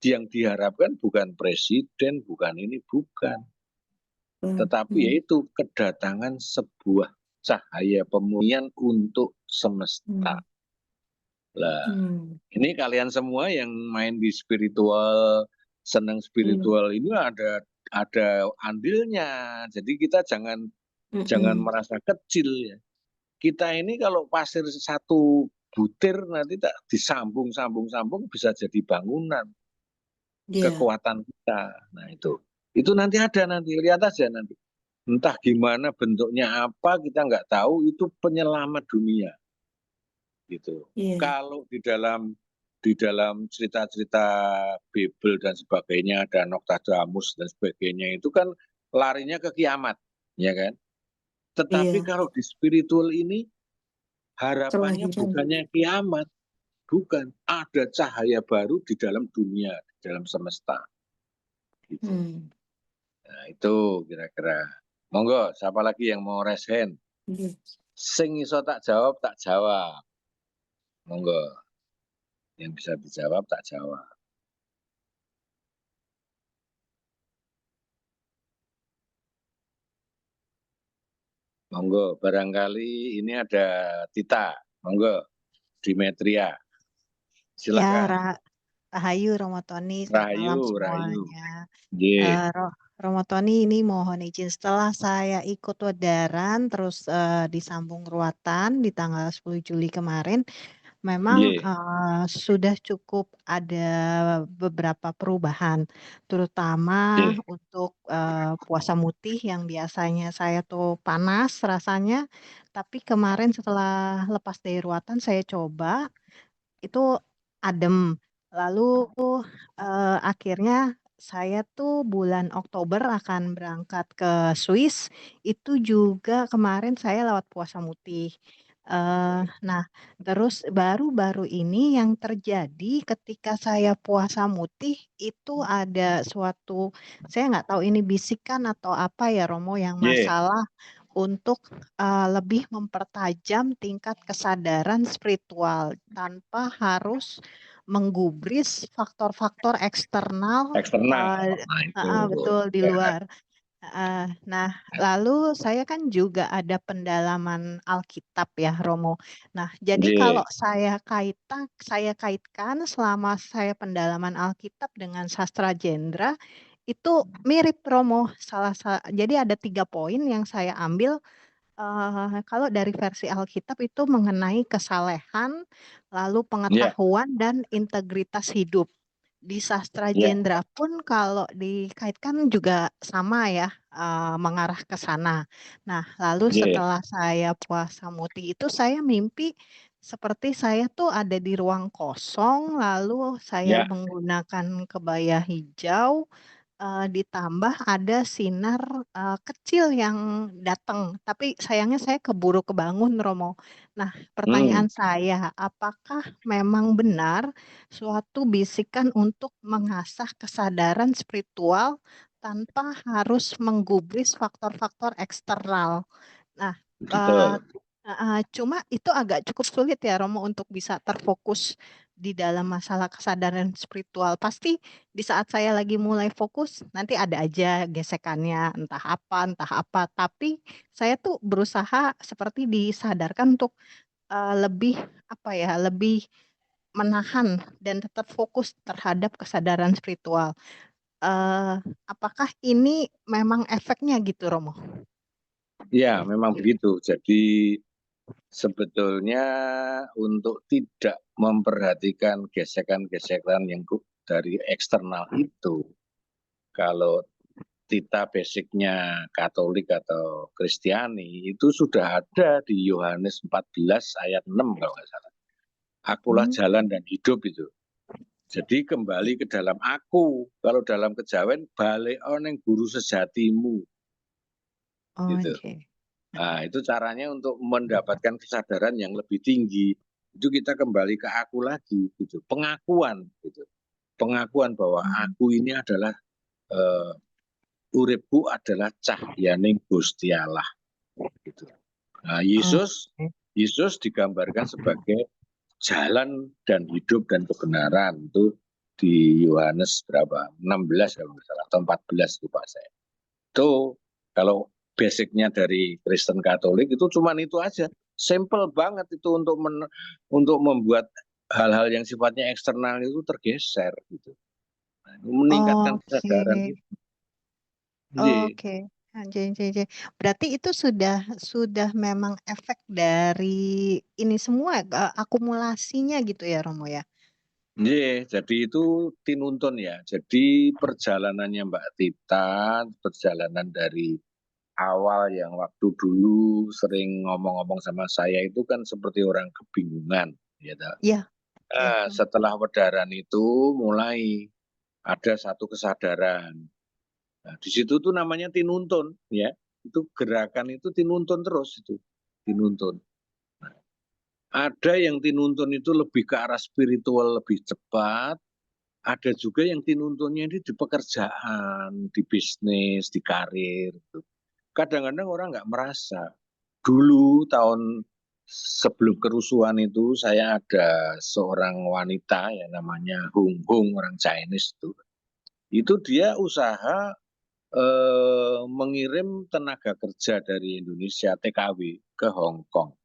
yang diharapkan bukan presiden, bukan ini, bukan. Tetapi hmm, yaitu kedatangan sebuah cahaya pemulihan untuk semesta. hmm, Lah, hmm, ini kalian semua yang main di spiritual, senang hmm, spiritual ini ada andilnya. Jadi kita jangan hmm, merasa kecil ya. Kita ini kalau pasir satu butir nanti tak disambung-sambung-sambung bisa jadi bangunan, iya, kekuatan kita. Nah itu nanti ada nanti lihat aja nanti. Entah gimana bentuknya apa kita nggak tahu itu penyelamat dunia gitu. iya, Kalau di dalam cerita-cerita Bible dan sebagainya ada Nostradamus dan sebagainya itu kan larinya ke kiamat, ya kan? Tetapi iya, kalau di spiritual ini harapannya kelahiran, bukannya kiamat, bukan. Ada cahaya baru di dalam dunia, di dalam semesta. Gitu. hmm, Nah, itu kira-kira. Monggo, siapa lagi yang mau raise hand? iya, Sing iso tak jawab, tak jawab. Monggo, yang bisa dijawab, tak jawab. Monggo, barangkali ini ada Tita. Monggo, Dimetria. Ya, Silakan. Rahayu Romo Tony, selamat Rahayu, malam Rahayu. semuanya. Ye, Romo Tony ini mohon izin setelah saya ikut wedaran terus disambung ruatan di tanggal 10 Juli kemarin, memang ye, sudah cukup ada beberapa perubahan, terutama ye. untuk puasa mutih yang biasanya saya tuh panas rasanya, tapi kemarin setelah lepas dari ruatan saya coba itu adem. Lalu akhirnya saya tuh bulan Oktober akan berangkat ke Swiss. Itu juga kemarin saya lewat puasa mutih. Nah, terus baru-baru ini yang terjadi ketika saya puasa mutih itu ada suatu, saya nggak tahu ini bisikan atau apa ya Romo yang Ye. masalah untuk lebih mempertajam tingkat kesadaran spiritual tanpa harus menggubris faktor-faktor eksternal Eksternal. Nah, itu. betul di Ya. luar. Nah, lalu saya kan juga ada pendalaman Alkitab ya, Romo. Nah, jadi kalau Ye. saya kaitkan selama saya pendalaman Alkitab dengan sastra jendra itu mirip Romo. Jadi ada 3 poin yang saya ambil. Kalau dari versi Alkitab itu mengenai kesalehan, lalu Ya, pengetahuan dan integritas hidup. Di sastra ya, jendra pun kalau dikaitkan juga sama ya, mengarah ke sana. Nah, lalu ye. setelah saya puasa muti itu saya mimpi seperti saya tuh ada di ruang kosong, lalu saya Ya, menggunakan kebaya hijau, ditambah ada sinar kecil yang datang, tapi sayangnya saya keburu kebangun, Romo. Nah, pertanyaan saya, apakah memang benar suatu bisikan untuk mengasah kesadaran spiritual tanpa harus menggubris faktor-faktor eksternal? Nah, Betul. cuma itu agak cukup sulit ya, Romo, untuk bisa terfokus di dalam masalah kesadaran spiritual. Pasti di saat saya lagi mulai fokus, nanti ada aja gesekannya, entah apa. Tapi saya tuh berusaha seperti disadarkan untuk lebih apa ya, lebih menahan dan tetap fokus terhadap kesadaran spiritual. Apakah ini memang efeknya gitu, Romo? Ya, memang begitu. Jadi sebetulnya untuk tidak memperhatikan gesekan-gesekan yang dari eksternal itu, kalau kita basicnya Katolik atau Kristiani, itu sudah ada di Yohanes 14 ayat 6 kalau nggak salah. Akulah jalan dan hidup itu. Jadi kembali ke dalam aku. Kalau dalam kejawen, balik oneng guru sejatimu. Gitu. Oke. Nah, itu caranya untuk mendapatkan kesadaran yang lebih tinggi. Itu kita kembali ke aku lagi, gitu. Pengakuan, gitu. Pengakuan bahwa aku ini adalah uripku adalah cahyaning Gusti Allah, gitu. Nah, Yesus digambarkan sebagai jalan dan hidup dan kebenaran, itu di Yohanes berapa? 16 kalau nggak salah, atau 14 lupa saya. Itu kalau basicnya dari Kristen Katolik itu cuman itu aja, simple banget itu untuk membuat hal-hal yang sifatnya eksternal itu tergeser gitu. Nah, meningkatkan kesadaran Oke. itu. Iya. Oke. Jadi. Berarti itu sudah memang efek dari ini semua, akumulasinya gitu ya, Romo ya? Iya, jadi itu tinuntun ya. Jadi perjalanannya Mbak Tita, perjalanan dari awal yang waktu dulu sering ngomong-ngomong sama saya itu kan seperti orang kebingungan, ya toh. Iya. Iya. Setelah wedaran itu mulai ada satu kesadaran. Nah, di situ tuh namanya tinuntun, ya. Itu gerakan itu tinuntun terus itu, tinuntun. Nah, ada yang tinuntun itu lebih ke arah spiritual lebih cepat, ada juga yang tinuntunnya ini di pekerjaan, di bisnis, di karir. Gitu. Kadang-kadang orang nggak merasa. Dulu tahun sebelum kerusuhan itu saya ada seorang wanita ya namanya Hung Hung, orang Chinese itu. Itu dia usaha mengirim tenaga kerja dari Indonesia TKW ke Hong Kong.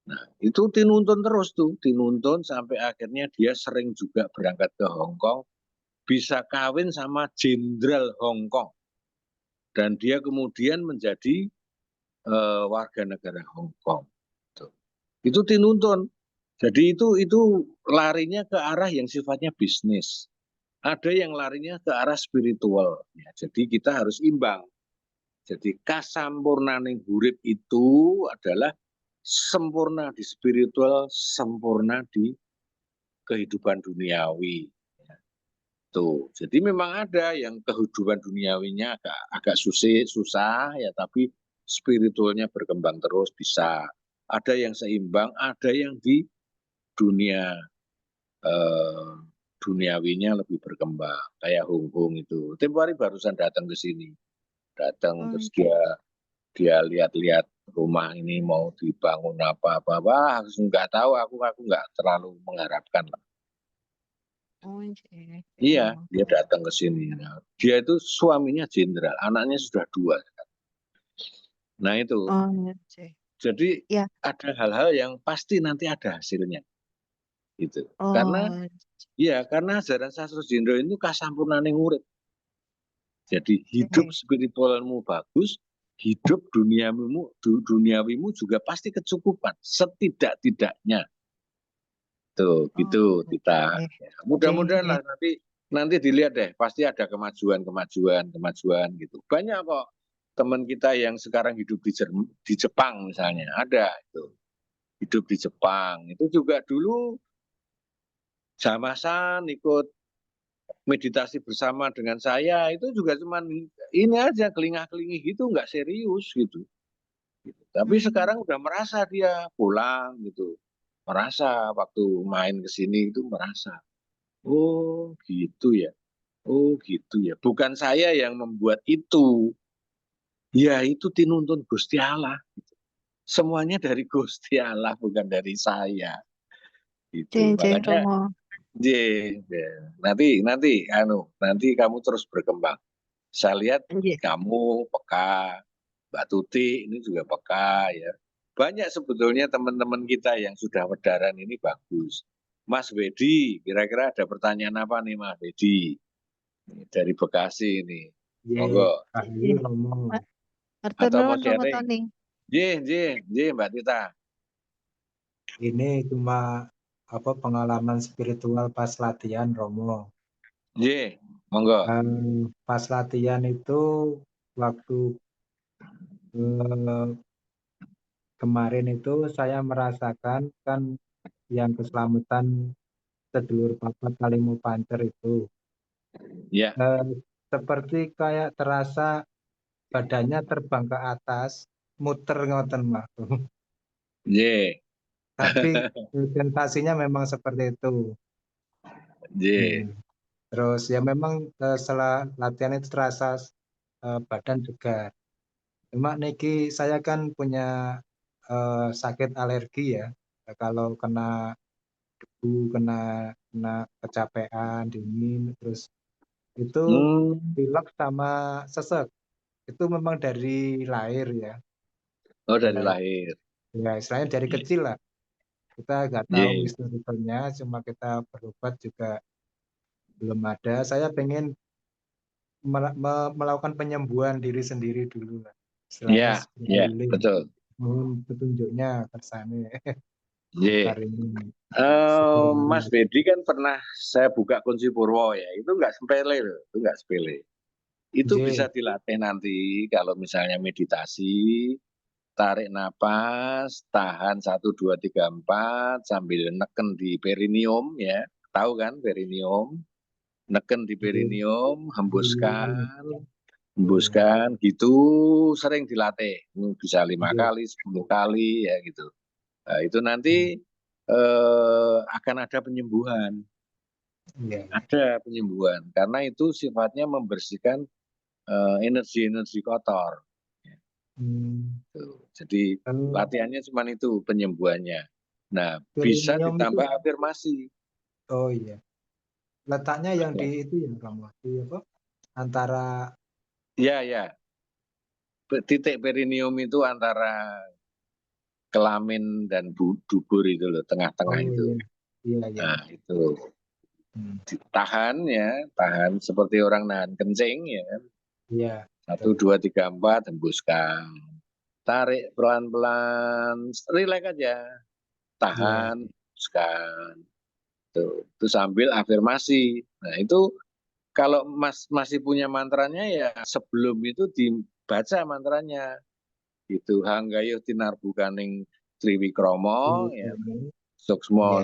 Nah, itu tinuntun terus tuh, tinuntun sampai akhirnya dia sering juga berangkat ke Hong Kong, bisa kawin sama jenderal Hong Kong. Dan dia kemudian menjadi warga negara Hong Kong. Itu tinuntun. Jadi itu larinya ke arah yang sifatnya bisnis. Ada yang larinya ke arah spiritual. Ya, jadi kita harus imbang. Jadi kasampurnaning urip itu adalah sempurna di spiritual, sempurna di kehidupan duniawi. Tuh, jadi memang ada yang kehidupan duniawinya agak susah ya, tapi spiritualnya berkembang terus bisa. Ada yang seimbang, ada yang di dunia duniawinya lebih berkembang. Kayak Hung Hung itu, tempo hari barusan datang ke sini, datang terus dia lihat-lihat rumah ini mau dibangun apa-apa, wah nggak tahu, aku nggak terlalu mengharapkan lah. Iya, dia datang ke sini. Nah, dia itu suaminya jenderal, anaknya sudah 2. Nah itu, jadi Ya. ada hal-hal yang pasti nanti ada hasilnya, gitu. Karena Oh. karena ajaran Sastro Jendro itu kasampurnaning urip. Jadi hidup spiritualmu bagus, hidup duniawimu juga pasti kecukupan, setidak-tidaknya. Tuh, gitu kita. Ya, mudah-mudahan lah nanti dilihat deh, pasti ada kemajuan gitu. Banyak kok teman kita yang sekarang hidup di Jepang misalnya, ada itu. Hidup di Jepang. Itu juga dulu Jamasan ikut meditasi bersama dengan saya itu juga cuman ini aja kelingah-kelingih gitu, nggak serius gitu. Tapi sekarang udah merasa dia pulang gitu, merasa waktu main ke sini itu merasa, oh gitu ya, oh gitu ya. Bukan saya yang membuat itu, ya itu tinuntun Gusti Allah. Semuanya dari Gusti Allah, bukan dari saya. Itu Jeng Jeng makanya, Romo. nanti kamu terus berkembang. Saya lihat Nggih. kamu peka, Mbak Tuti ini juga peka ya. Banyak sebetulnya teman-teman kita yang sudah wedaran ini bagus. Mas Wedi, kira-kira ada pertanyaan apa nih Mas Wedi? Ini dari Bekasi ini. Ye, Monggo. Rahayu Romo. Matur Atau mau nuwun Romo sharing? Tony. Jih, Mbak Tita. Ini cuma pengalaman spiritual pas latihan Romo. Jih, monggo. Pas latihan itu waktu eh, kemarin itu saya merasakan kan yang keselamatan sedulur papat Kalimu Pancer itu Ya, seperti kayak terasa badannya terbang ke atas, muter ngoten Mbak. jih, Tapi sensasinya memang seperti itu. jih. Hmm. Terus ya memang setelah latihan itu terasa badan segar. Cuma Niki saya kan punya sakit alergi ya. Kalau kena debu, kena kecapean, dingin, terus itu Hmm. pilek sama sesek. Itu memang dari lahir ya. Oh, dari Ya, lahir. ya istilahnya dari kecil lah. Kita nggak tahu Jih. historikalnya, cuma kita berobat juga belum ada. Saya pengen melakukan penyembuhan diri sendiri dulu lah. Istilahnya Ya, seperti ya, healing. betul. Mohon petunjuknya kersane. Jih. Hari ini Mas Bedi kan pernah saya buka kunci purwo ya, itu nggak sepele loh, itu nggak sepele. Itu J. bisa dilatih nanti kalau misalnya meditasi, tarik napas, tahan 1, 2, 3, 4 sambil neken di perineum ya, tahu kan perineum, neken di perineum, hembuskan, gitu sering dilatih, bisa 5 kali, 10 kali ya gitu. Nah, itu nanti akan ada penyembuhan. Ada penyembuhan karena itu sifatnya membersihkan energi-energi kotor. Tuh. Jadi latihannya cuma itu penyembuhannya. Nah, bisa Perineum itu, ditambah afirmasi. oh iya, letaknya yang di itu ya kamu, di apa? Antara Ya. Titik perineum itu antara kelamin dan dubur itu loh, tengah-tengah oh itu. iya. Nah, itu tahan ya, tahan seperti orang nahan kencing ya kan. Iya. 1, 2, 3, 4 hembuskan. Tarik pelan-pelan, relax aja. Tahan, hembuskan. Itu sambil afirmasi. Nah, itu kalau Mas masih punya mantranya ya sebelum itu dibaca mantranya. Gitu. Hanggayuh tinarbukaning Triwikromo ya. Suksmo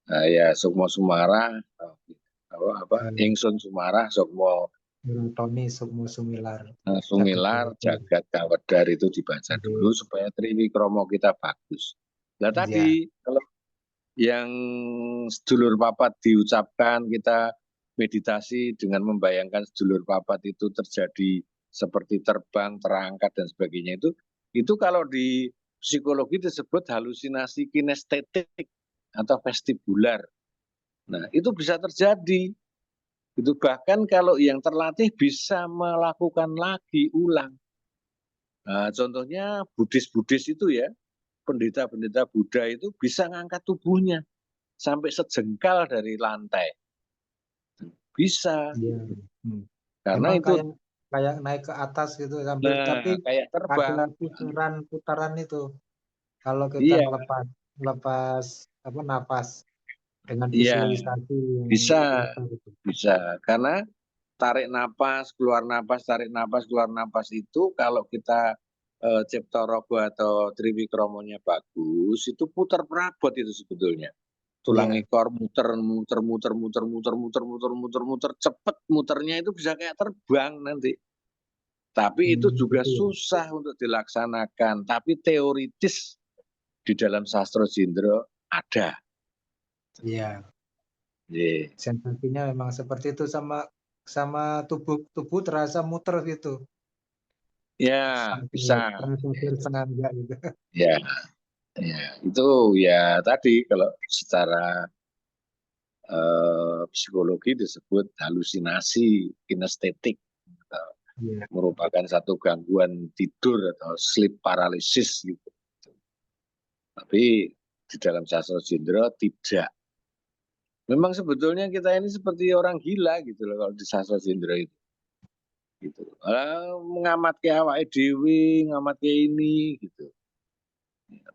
ya Sukmo Sumara Ingsun Sumarah Sukmo Tony Sukmo Sumilar. Sumilar Jagat Kawedar itu dibaca dulu supaya Triwikromo kita bagus. Nah tadi kalau yang sedulur papat diucapkan kita meditasi dengan membayangkan sedulur papat itu terjadi seperti terbang, terangkat dan sebagainya itu kalau di psikologi disebut halusinasi kinestetik atau vestibular. Nah, itu bisa terjadi. Itu bahkan kalau yang terlatih bisa melakukan lagi ulang. Nah, contohnya Buddhis itu ya, pendeta-pendeta Buddha itu bisa ngangkat tubuhnya sampai sejengkal dari lantai. Bisa. Karena Emang itu kayak naik ke atas gitu sambil tapi kayak terbang. ada putaran itu. Kalau kita Iya. lepas napas dengan Iya. visualisasi Bisa. Karena tarik napas, keluar napas, tarik napas, keluar napas itu kalau kita Cipta Rogo atau Triwikromonya bagus, itu putar perabot itu sebetulnya. tulang Iya. ekor muter cepet muternya itu bisa kayak terbang nanti. Tapi itu juga Gitu ya. susah untuk dilaksanakan. Tapi teoritis di dalam sastra Jindra ada. Iya. Ye. Sensasinya memang seperti itu, sama tubuh terasa muter gitu. Ya bisa. Setengah sadar, setengah enggak gitu. Ya, ya itu ya tadi kalau secara psikologi disebut halusinasi kinestetik. Iya. Merupakan satu gangguan tidur atau sleep paralysis gitu. Tapi di dalam sastra Jindra tidak. Memang sebetulnya kita ini seperti orang gila gitu loh kalau di sastra Jindra itu. Gitu. Mengamati awake dhewe, ngamati ini gitu.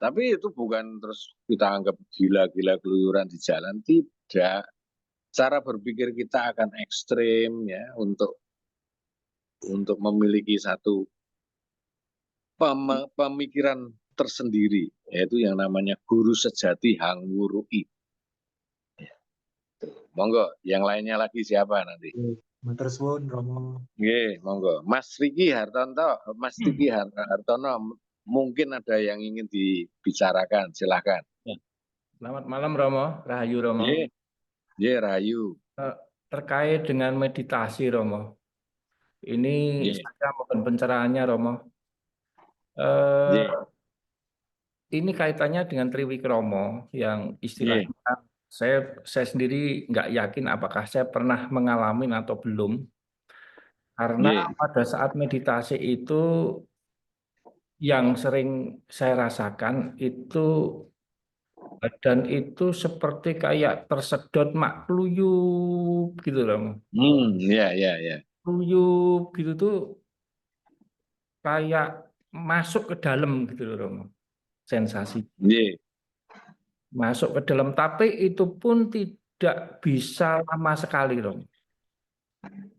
Tapi itu bukan terus kita anggap gila-gila keluyuran di jalan, tidak. Cara berpikir kita akan ekstrim ya untuk memiliki satu pemikiran tersendiri, yaitu yang namanya guru sejati Hang Wurui. Monggo, yang lainnya lagi siapa nanti? Matur suwun Romo. Nggih, monggo. Mas Riki Hartono, mungkin ada yang ingin dibicarakan, silakan. Selamat malam Romo, Rahayu Romo. Nggih, nggih Rahayu. Terkait dengan meditasi Romo, ini Nggih. saya mohon pencerahannya Romo. Nggih. Ini kaitannya dengan Triwikromo yang istilahnya saya sendiri nggak yakin apakah saya pernah mengalami atau belum. Karena pada saat meditasi itu yang sering saya rasakan itu badan itu seperti kayak tersedot mak kluyup gitu loh. Ya. Kluyup gitu tuh kayak masuk ke dalam gitu loh Romo. Sensasi. Nggih. Masuk ke dalam, tapi itu pun tidak bisa lama sekali Romo.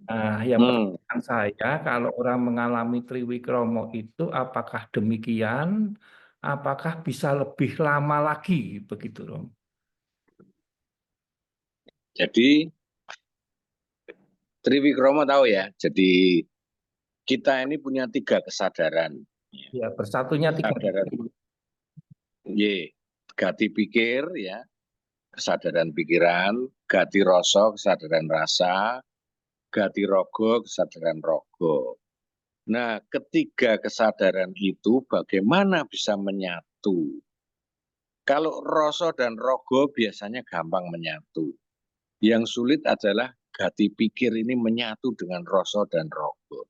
Nah, yang pertanyaan saya, kalau orang mengalami Triwikromo itu apakah demikian? Apakah bisa lebih lama lagi begitu Romo? Jadi Triwikromo tahu ya. Jadi kita ini punya 3 kesadaran. Ya, bersatunya 3. Kesadaran. Gati pikir ya, kesadaran pikiran, gati rasa, kesadaran rasa, gati rogo, kesadaran rogo. Nah, ketiga kesadaran itu bagaimana bisa menyatu? Kalau rasa dan rogo biasanya gampang menyatu. Yang sulit adalah gati pikir ini menyatu dengan rasa dan rogo.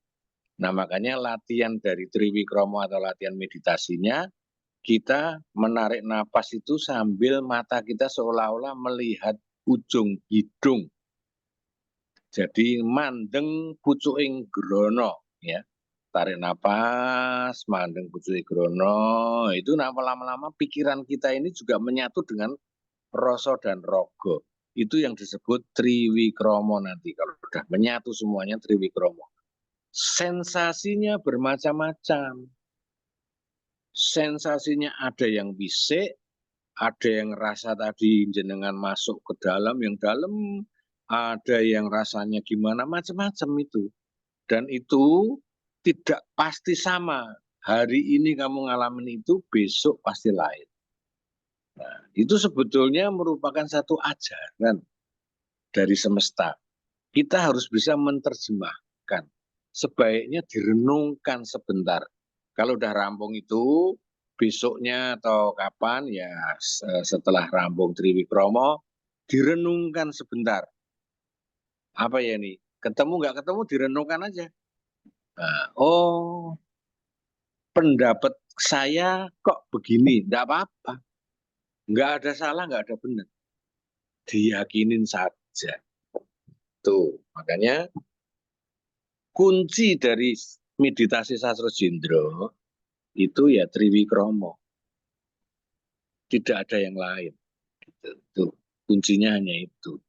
Nah, makanya latihan dari Triwikromo atau latihan meditasinya, kita menarik napas itu sambil mata kita seolah-olah melihat ujung hidung. Jadi mandeng pucuking grono ya. Tarik napas, mandeng pucuking grono, itu lama-lama pikiran kita ini juga menyatu dengan rasa dan rogo. Itu yang disebut Triwikromo nanti. Kalau sudah menyatu semuanya Triwikromo. Sensasinya bermacam-macam. Sensasinya ada yang bisik, ada yang rasa tadi jenengan masuk ke dalam, yang dalam, ada yang rasanya gimana, macam-macam itu. Dan itu tidak pasti sama. Hari ini kamu ngalamin itu, besok pasti lain. Nah, itu sebetulnya merupakan satu ajaran dari semesta. Kita harus bisa menerjemahkan. Sebaiknya direnungkan sebentar. Kalau udah rampung itu, besoknya atau kapan ya setelah rampung Triwikromo, direnungkan sebentar. Apa ya ini? Ketemu nggak ketemu direnungkan aja. Nah, oh, pendapat saya kok begini, nggak apa-apa. Nggak ada salah, nggak ada benar. Diyakinin saja. Tuh, makanya kunci dari meditasi sastra Jindra itu ya Triwikromo. Tidak ada yang lain. Itu kuncinya hanya itu.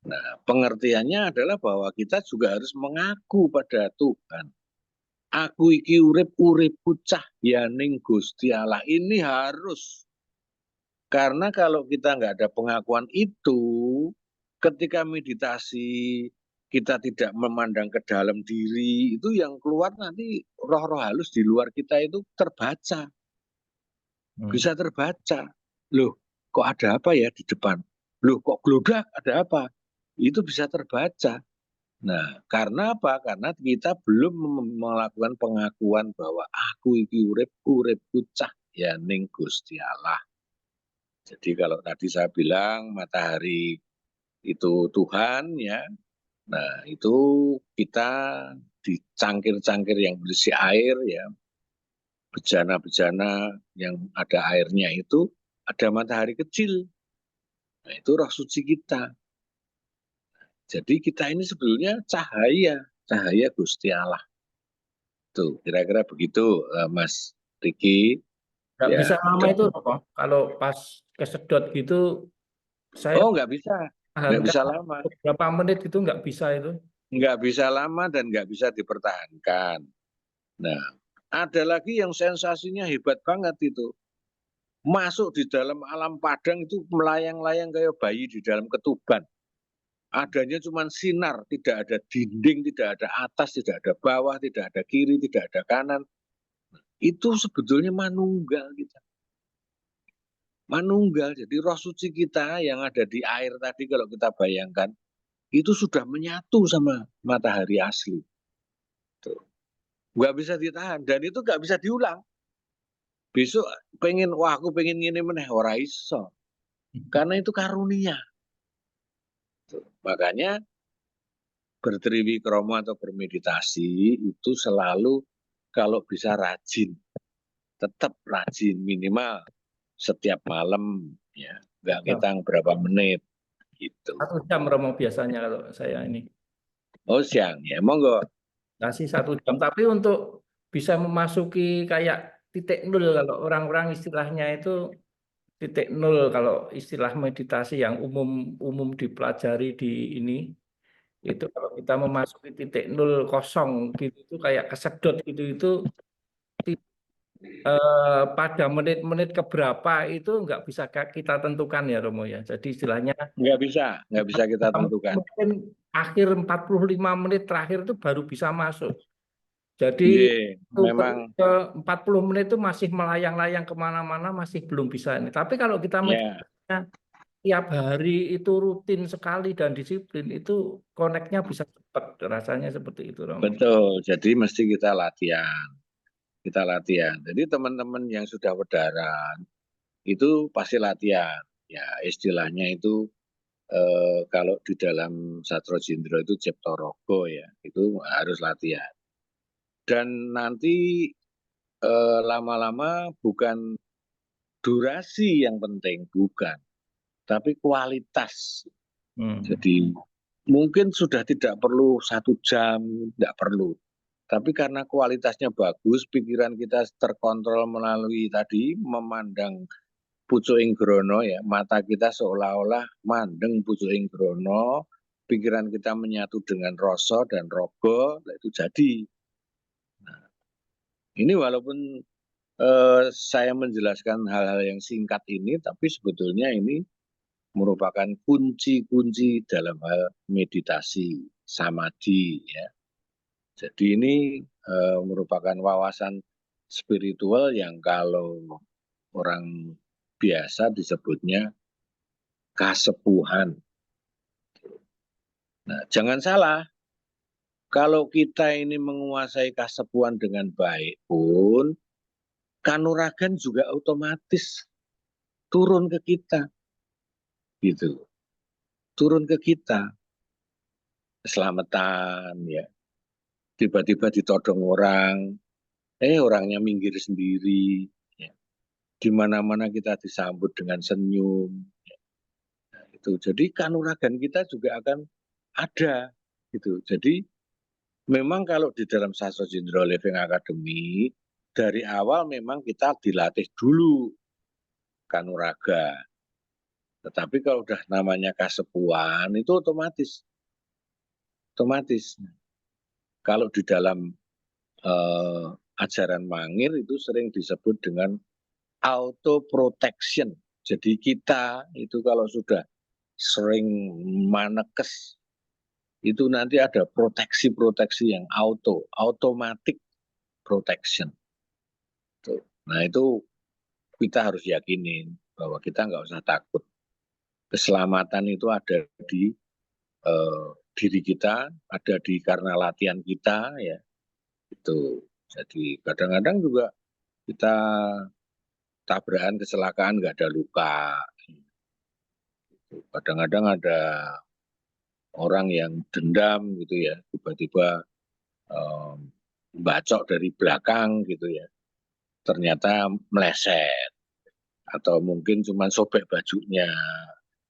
Nah, pengertiannya adalah bahwa kita juga harus mengaku pada Tuhan. Aku iki urip pucah yaning Gusti Allah. Ini harus. Karena kalau kita nggak ada pengakuan itu, ketika meditasi kita tidak memandang ke dalam diri, itu yang keluar nanti roh-roh halus di luar kita itu terbaca, bisa terbaca. Loh, kok ada apa ya di depan? Loh, kok gelodak, ada apa? Itu bisa terbaca. Nah, karena apa? Karena kita belum melakukan pengakuan bahwa aku iki uripku cahya ning Gusti Allah. Jadi kalau tadi saya bilang matahari itu Tuhan ya. Nah, itu kita di cangkir-cangkir yang berisi air ya, bejana-bejana yang ada airnya itu ada matahari kecil. Nah, itu roh suci kita. Jadi kita ini sebetulnya cahaya Gusti Allah. Tuh, kira-kira begitu, Mas Riki. Nggak bisa Ya, lama itu Romo. Kalau pas kesedot gitu, saya oh nggak bisa tahankan lama, beberapa menit itu nggak bisa itu. nggak bisa lama dan nggak bisa dipertahankan. Nah, ada lagi yang sensasinya hebat banget itu. Masuk di dalam alam padang itu melayang-layang kayak bayi di dalam ketuban. Adanya cuma sinar, tidak ada dinding, tidak ada atas, tidak ada bawah, tidak ada kiri, tidak ada kanan. Itu sebetulnya manunggal kita. Manunggal, jadi roh suci kita yang ada di air tadi kalau kita bayangkan, itu sudah menyatu sama matahari asli. Tuh. Nggak bisa ditahan, dan itu nggak bisa diulang. Besok pengen, wah aku pengen gini meneh, ora iso. Karena itu karunia. Tuh. Makanya bertriwikromo atau bermeditasi itu selalu kalau bisa rajin. Tetap rajin minimal setiap malam ya, nggak ngetang berapa menit gitu. 1 jam Romo biasanya kalau saya ini. Oh siang ya, monggo. Kasih 1 jam. Tapi untuk bisa memasuki kayak titik nol kalau orang-orang istilahnya itu titik nol kalau istilah meditasi yang umum dipelajari di ini itu kalau kita memasuki titik nol kosong gitu itu kayak kesedot gitu itu pada menit-menit keberapa itu nggak bisa kita tentukan ya Romo ya. Jadi istilahnya Nggak bisa kita tentukan. mungkin akhir 45 menit terakhir itu baru bisa masuk. Jadi Iya, itu memang ke 40 menit itu masih melayang-layang kemana-mana masih belum bisa ini. Tapi kalau kita ya tiap hari itu rutin sekali dan disiplin itu koneknya bisa cepat rasanya seperti itu Romo. betul. Jadi mesti kita latihan. Kita latihan. Jadi teman-teman yang sudah berdarah itu pasti latihan. Ya istilahnya itu kalau di dalam Satro Jindro itu Ciptorogo ya, itu harus latihan. Dan nanti lama-lama bukan durasi yang penting, bukan, tapi kualitas. Jadi mungkin sudah tidak perlu 1 jam, tidak perlu. Tapi karena kualitasnya bagus, pikiran kita terkontrol melalui tadi memandang pucuking grono ya, mata kita seolah-olah mandeng pucuking grono, pikiran kita menyatu dengan rasa dan rogo, itu jadi. Nah, ini walaupun saya menjelaskan hal-hal yang singkat ini, tapi sebetulnya ini merupakan kunci-kunci dalam hal meditasi samadhi ya. Jadi ini merupakan wawasan spiritual yang kalau orang biasa disebutnya kasepuhan. Nah, jangan salah, kalau kita ini menguasai kasepuhan dengan baik pun, kanuragan juga otomatis turun ke kita, gitu. Turun ke kita, keselamatan ya. Tiba-tiba ditodong orang, orangnya minggir sendiri. Ya. Di mana-mana kita disambut dengan senyum. Ya. Nah, itu. Jadi kanuragan kita juga akan ada, gitu. Jadi memang kalau di dalam Sastra Jindro Living Academy dari awal memang kita dilatih dulu kanuraga. Tetapi kalau udah namanya kasepuhan itu otomatis. Kalau di dalam ajaran Mangir itu sering disebut dengan auto protection. Jadi kita itu kalau sudah sering manekes, itu nanti ada proteksi-proteksi yang automatic protection. Tuh. Nah itu kita harus yakinin bahwa kita nggak usah takut. Keselamatan itu ada di diri kita, ada di karena latihan kita, ya itu. Jadi kadang-kadang juga kita tabrakan, kecelakaan nggak ada luka. Kadang-kadang ada orang yang dendam gitu ya, tiba-tiba bacok dari belakang gitu ya, ternyata meleset atau mungkin cuma sobek bajunya.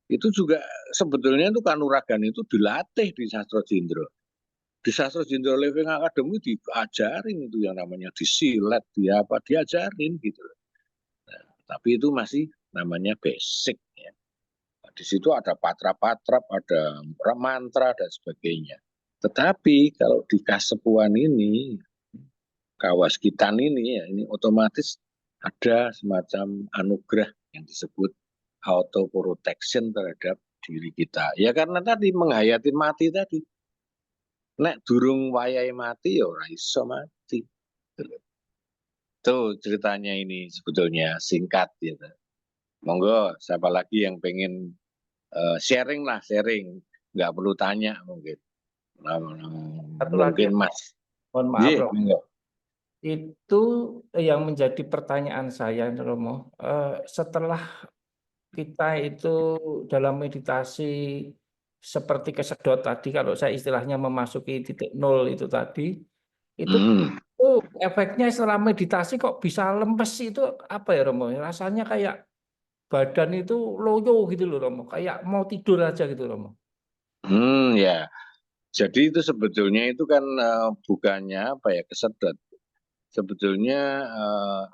Itu juga sebetulnya itu kanuragan itu dilatih di Sastro Jendro. Di Sastro Jendro Living Academy diajarin itu yang namanya disilet, diajarin gitu. Nah, tapi itu masih namanya basic ya. Di situ ada patra-patra, ada mantra dan sebagainya. Tetapi kalau di kasepuan ini, kawaskitan ini ya, ini otomatis ada semacam anugerah yang disebut auto protection terhadap diri kita. Ya karena tadi menghayatin mati tadi. Nek durung wayai mati ya ora iso mati. Tuh ceritanya ini sebetulnya singkat gitu. Monggo siapa lagi yang pengen sharing lah, sharing. Nggak perlu tanya mungkin. Satu lagi, Mungkin Mas. mohon maaf Iya, Romo. monggo. Itu yang menjadi pertanyaan saya, Romo. Setelah kita itu dalam meditasi seperti kesedot tadi, kalau saya istilahnya memasuki titik nol itu tadi, itu efeknya setelah meditasi kok bisa lemes itu apa ya Romo? Rasanya kayak badan itu loyo gitu loh Romo, kayak mau tidur aja gitu Romo. Ya. Jadi itu sebetulnya itu kan bukannya apa ya kesedot. Sebetulnya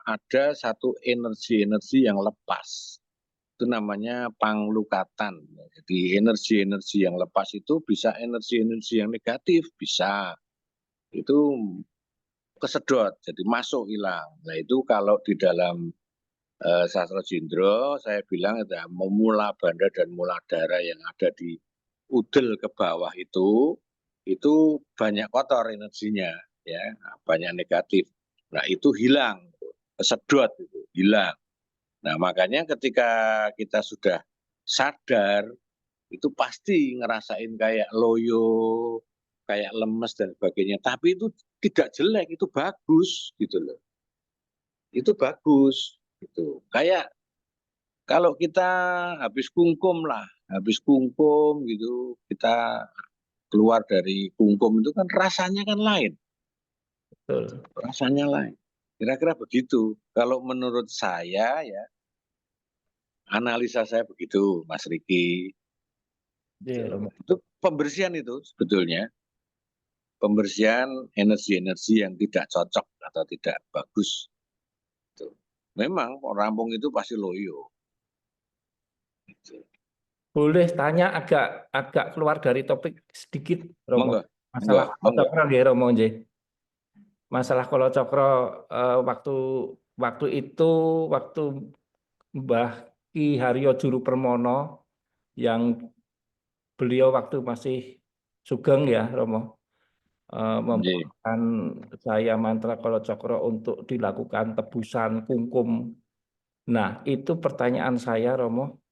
ada satu energi-energi yang lepas. Itu namanya panglukatan. Jadi energi-energi yang lepas itu bisa energi-energi yang negatif, bisa. Itu kesedot, jadi masuk hilang. Nah itu kalau di dalam Sastro Jendro, saya bilang ada mula banda dan mula dara yang ada di udel ke bawah itu banyak kotor energinya, ya banyak negatif. Nah itu hilang, kesedot itu hilang. Nah makanya ketika kita sudah sadar itu pasti ngerasain kayak loyo, kayak lemes dan sebagainya. Tapi itu tidak jelek, itu bagus gitu loh. Itu bagus gitu. Kayak kalau kita habis kungkum lah, habis kungkum gitu, kita keluar dari kungkum itu kan rasanya kan lain. Betul. Rasanya lain. Kira-kira begitu. Kalau menurut saya ya, analisa saya begitu, Mas Riki. Iya, Romo. Itu pembersihan itu sebetulnya. Pembersihan energi-energi yang tidak cocok atau tidak bagus. Memang rampung itu pasti loyo. Boleh tanya agak keluar dari topik sedikit Romo. Monggo. Masalah Monggo. kolocokro nggih Romo nggih. Masalah kolocokro waktu itu waktu Mbah Ki Haryo Juru Permono yang beliau waktu masih sugeng ya Romo, memberikan saya mantra kolocokro untuk dilakukan tebusan kungkum. Nah itu pertanyaan saya Romo,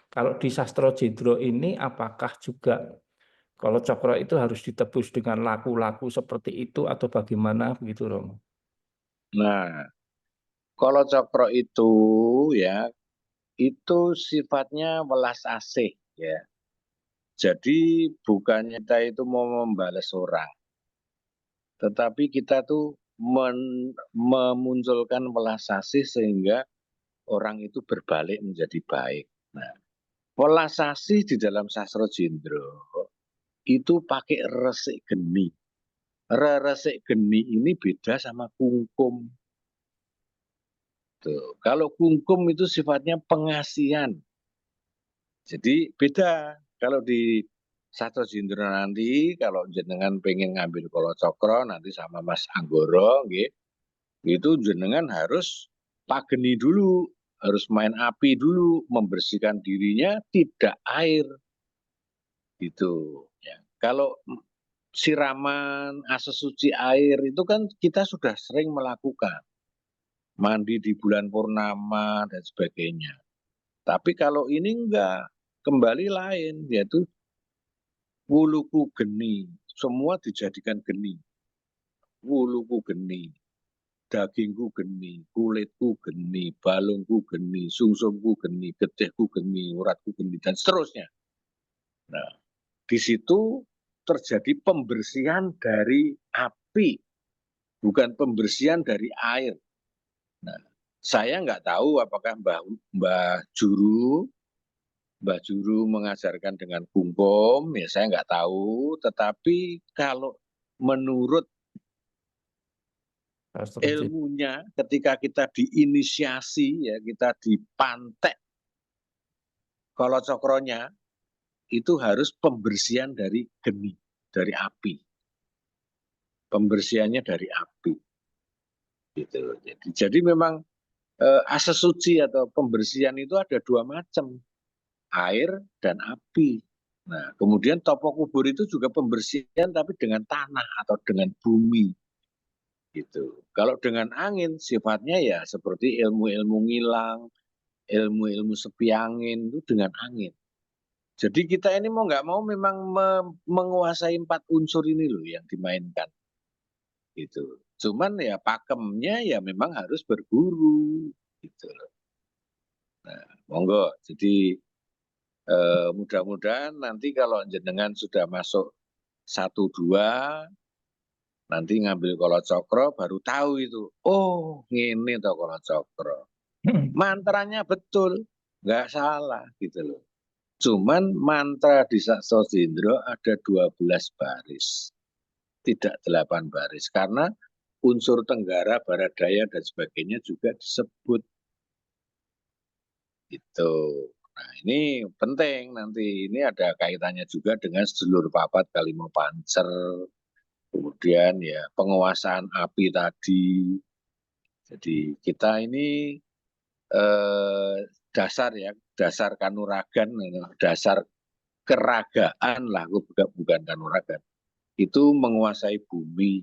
kalau di Sastro Jendro ini apakah juga kolocokro itu harus ditebus dengan laku-laku seperti itu atau bagaimana begitu Romo? Nah, kolocokro itu ya, itu sifatnya welas asih ya. Jadi bukannya kita itu mau membalas orang, tetapi kita tuh memunculkan welas asih sehingga orang itu berbalik menjadi baik. Nah, welas asih di dalam Sastro Jendro itu pakai resik geni. Resik geni ini beda sama kungkum. Tuh. Kalau kungkum itu sifatnya pengasihan. Jadi beda. Kalau di Sastro Jendro nanti, kalau jenengan pengen ngambil kolocokro nanti sama Mas Anggoro, gitu, itu jenengan harus pageni dulu harus main api dulu, membersihkan dirinya, tidak air. Gitu. Ya. Kalau siraman, asa suci air itu kan kita sudah sering melakukan. Mandi di bulan purnama dan sebagainya. Tapi kalau ini enggak, kembali lain, yaitu wuluku geni. Semua dijadikan geni. Wuluku geni, dagingku geni, kulitku geni, balungku geni, sungsumku geni, getihku geni, uratku geni, dan seterusnya. Nah, di situ terjadi pembersihan dari api, bukan pembersihan dari air. Nah, saya nggak tahu apakah Mbah Juru mengajarkan dengan hukum, ya saya nggak tahu. Tetapi kalau menurut ilmunya, ketika kita diinisiasi, ya kita dipantek kalau cokronya, itu harus pembersihan dari geni, dari api. Pembersihannya dari api. Gitu. Jadi memang asa suci atau pembersihan itu ada dua macam, air dan api. Nah, kemudian topo kubur itu juga pembersihan tapi dengan tanah atau dengan bumi. Gitu. Kalau dengan angin sifatnya ya seperti ilmu-ilmu ngilang, ilmu-ilmu sepi angin itu dengan angin. Jadi kita ini mau nggak mau memang menguasai 4 unsur ini loh yang dimainkan. Gitu. Cuman ya pakemnya ya memang harus berguru gitu loh. Nah, monggo. Jadi mudah-mudahan nanti kalau jenengan sudah masuk 1-2 nanti ngambil kolocokro baru tahu itu. Oh, ini toh kolocokro. Mantranya betul, nggak salah gitu loh. Cuman mantra di Sakso Sindro ada 12 baris. Tidak 8 baris karena unsur Tenggara, Barat Daya dan sebagainya juga disebut. Itu. Nah, ini penting nanti. Ini ada kaitannya juga dengan sedulur papat Kalimo Pancer. Kemudian ya penguasaan api tadi. Jadi kita ini dasar kanuragan, dasar keragaan lah, bukan kanuragan. Itu menguasai bumi,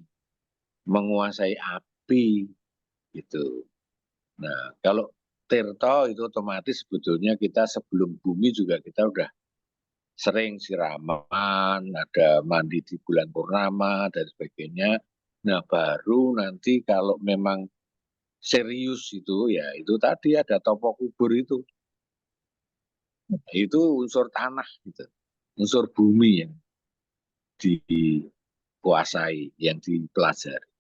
menguasai api, gitu. Nah, kalau Tirto itu otomatis sebetulnya kita sebelum bumi juga kita udah sering siraman, ada mandi di bulan purnama dan sebagainya. Nah, baru nanti kalau memang serius itu ya itu tadi ada topo kubur itu. Itu unsur tanah gitu. Unsur bumi yang dikuasai, yang dipelajari.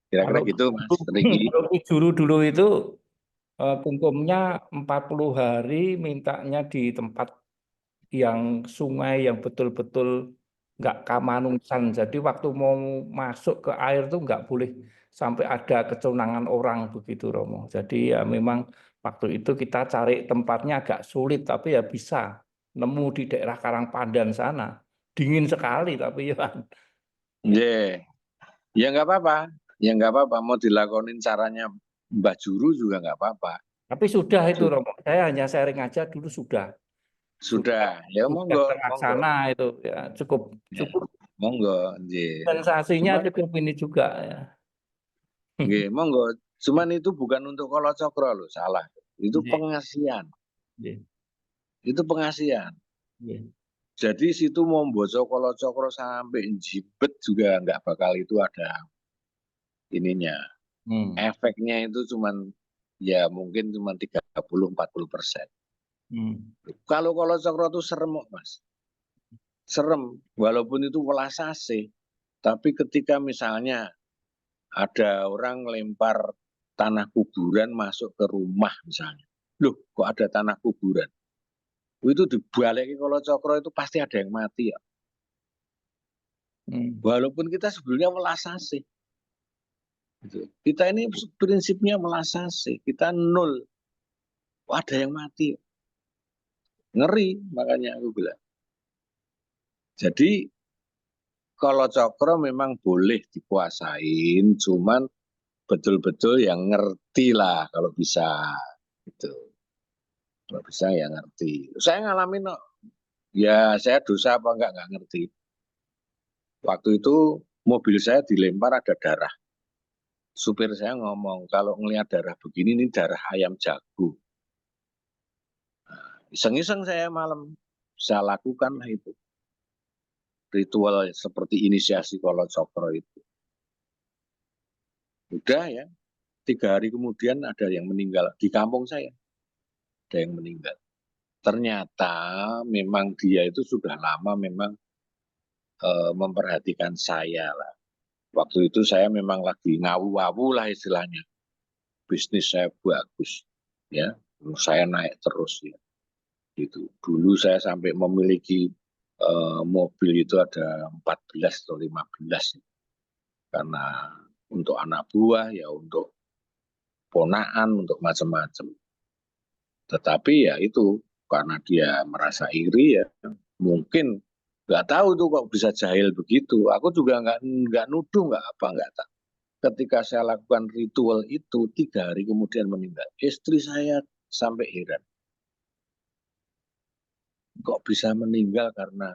Kira-kira gitu Mas Riki. Kalau Juru dulu itu hukumnya 40 hari mintanya di tempat yang sungai yang betul-betul nggak kamanusan. Jadi waktu mau masuk ke air tuh nggak boleh sampai ada kecurangan orang begitu Romo. Jadi ya memang waktu itu kita cari tempatnya agak sulit tapi ya bisa nemu di daerah Karangpandan sana. Dingin sekali tapi ya. Yeah. Ya nggak apa-apa. Ya nggak apa-apa. Mau dilakonin caranya Mbah Juru juga nggak apa-apa. Tapi sudah itu Romo. Saya hanya sharing aja dulu sudah. Sudah. Ya Sudah monggo. terlaksana itu ya cukup Ya, monggo. Yeah. sensasinya cukup ini juga ya. Yeah, monggo. Cuman itu bukan untuk kolocokro loh, salah. Itu pengasihan. Itu pengasihan. Jadi situ mau bocok kolocokro sampai jibet juga nggak bakal itu ada ininya. Efeknya itu cuman ya mungkin cuma 30-40%. Kalau kolocokro itu serem Mas. Serem, walaupun itu welas asih. Tapi ketika misalnya ada orang lempar tanah kuburan masuk ke rumah misalnya. Loh, kok ada tanah kuburan? Itu dibalik kalau cokro itu pasti ada yang mati ya. Walaupun kita sebelumnya welas asih. Gitu. Kita ini prinsipnya welas asih, kita nol. Kok ada yang mati? Ngeri, makanya aku bilang. Jadi kalau cokro memang boleh dikuasain, cuman betul-betul yang ngerti lah kalau bisa. Gitu. Kalau bisa ya ngerti. Saya ngalamin kok. Ya saya dosa apa nggak ngerti. Waktu itu mobil saya dilempar ada darah. Supir saya ngomong, kalau ngelihat darah begini ini darah ayam jago. Iseng-iseng saya malam, saya lakukan itu. Ritual seperti inisiasi kolon cokro itu. Udah ya, 3 hari kemudian ada yang meninggal di kampung saya. Ada yang meninggal. Ternyata memang dia itu sudah lama memang memperhatikan saya lah. Waktu itu saya memang lagi ngawu-wawu lah istilahnya. Bisnis saya bagus, ya, saya naik terus ya. Gitu. Dulu saya sampai memiliki mobil itu ada 14 atau 15 karena untuk anak buah ya, untuk ponaan, untuk macam-macam. Tetapi ya itu karena dia merasa iri ya, mungkin nggak tahu tuh kok bisa jahil begitu. Aku juga nggak nuduh, nggak apa, nggak tahu. Ketika saya lakukan ritual itu 3 hari kemudian meninggal, istri saya sampai heran. Kok bisa meninggal karena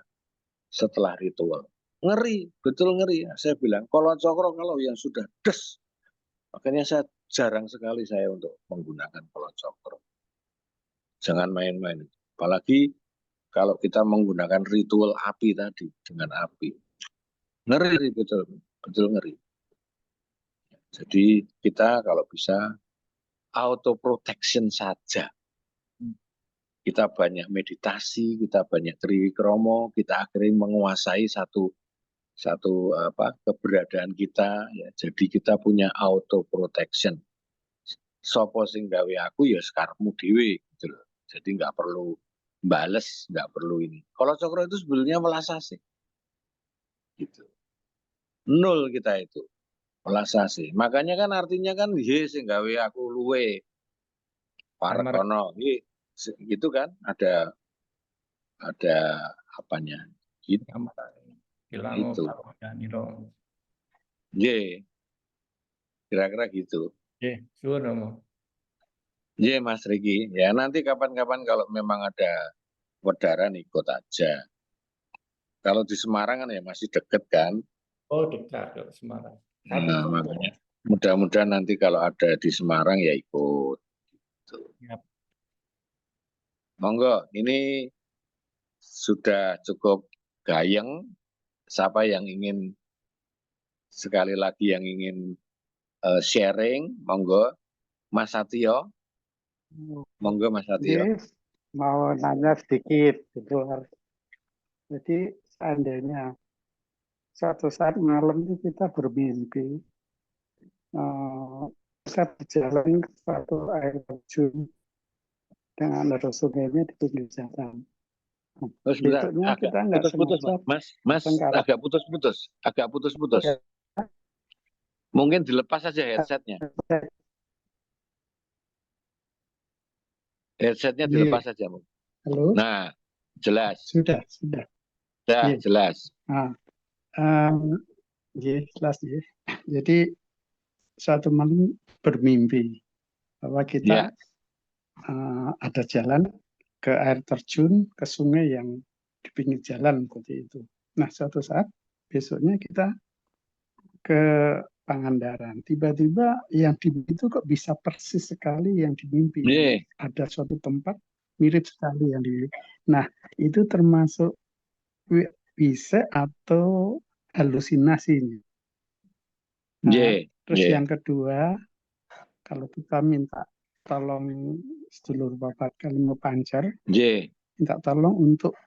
setelah ritual? Ngeri, betul ngeri. Saya bilang, kolon cokro kalau yang sudah des, makanya saya jarang sekali saya untuk menggunakan kolon cokro. Jangan main-main. Apalagi kalau kita menggunakan ritual api tadi dengan api. Ngeri, betul, betul ngeri. Jadi kita kalau bisa auto protection saja. Kita banyak meditasi, kita banyak triwikromo, kita akhirnya menguasai satu keberadaan kita ya. Jadi kita punya auto protection. Sopo sing gawe aku ya sekarangmu dewe gitu loh. Jadi nggak perlu bales, nggak perlu ini. Kalau cokro itu sebenarnya melasasi. Gitu. 0 kita itu melasasi. Makanya kan artinya kan ye sing gawe aku luwe. Partono gitu kan ada apanya gitu. Gitu. Ye, kira-kira gitu. Ye Mas Riki, ya nanti kapan-kapan kalau memang ada wedaran ikut aja. Kalau di Semarang kan ya masih deket kan. Oh, dekat ke Semarang. Nah, makanya mudah-mudahan nanti kalau ada di Semarang ya ikut. Gitu. Yap. Monggo, ini sudah cukup gayeng. Siapa yang ingin sekali lagi yang ingin sharing, monggo. Mas Satyo, monggo Mas Satyo. Jadi mau nanya sedikit gitu. Jadi seandainya suatu saat malam itu kita bermimpi bisa berjalan ke suatu air terjun dengan ada sungainya di pinggir jalan. Oh, sebentar, Besoknya agak kita nggak putus-putus, sengaja Mas, tengkarap. agak putus-putus. Mungkin dilepas saja headsetnya. Headsetnya dilepas saja. Halo? Nah, jelas. Sudah. Ya, jelas. Nah, jelas ya. Jadi suatu malam bermimpi bahwa kita ada jalan ke air terjun, ke sungai yang di pinggir jalan seperti itu. Nah, suatu saat besoknya kita ke Pangandaran. Tiba-tiba yang di mimpi itu kok bisa persis sekali yang dimimpi. Ada suatu tempat mirip sekali yang dimimpi. Nah, itu termasuk bisa atau halusinasinya. Nah, terus yang kedua, kalau kita minta tolong sedulur Bapak Kalimo Pancer, minta tolong untuk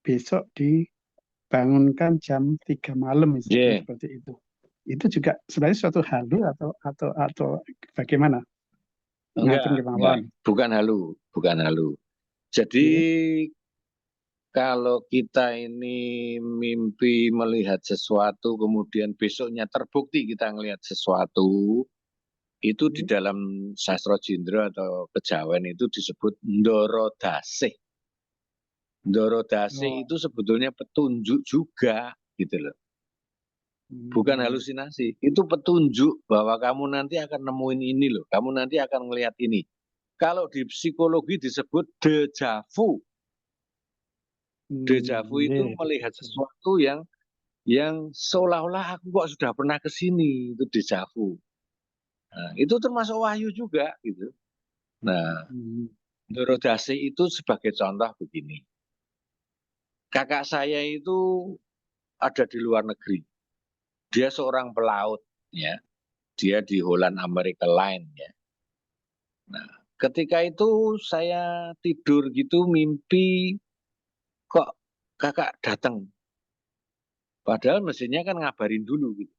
besok dibangunkan jam 3 malam misalnya seperti itu. Itu juga sebenarnya suatu halu atau bagaimana? Enggak, bukan halu. Jadi kalau kita ini mimpi melihat sesuatu, kemudian besoknya terbukti kita melihat sesuatu, itu di dalam sastra Jindra atau kejawen itu disebut Ndoro-Dasih. Ndoro-Dasih itu sebetulnya petunjuk juga, gitu loh. Bukan halusinasi, itu petunjuk bahwa kamu nanti akan nemuin ini loh, kamu nanti akan melihat ini. Kalau di psikologi disebut deja vu. Deja vu itu Iya, melihat sesuatu yang seolah-olah aku kok sudah pernah ke sini, itu deja vu. Nah, itu termasuk wahyu juga gitu. Nah, menurut Dasi itu sebagai contoh begini. Kakak saya itu ada di luar negeri. Dia seorang pelaut ya. Dia di Holland America Line ya. Nah, ketika itu saya tidur gitu mimpi kok kakak datang. Padahal mestinya kan ngabarin dulu gitu.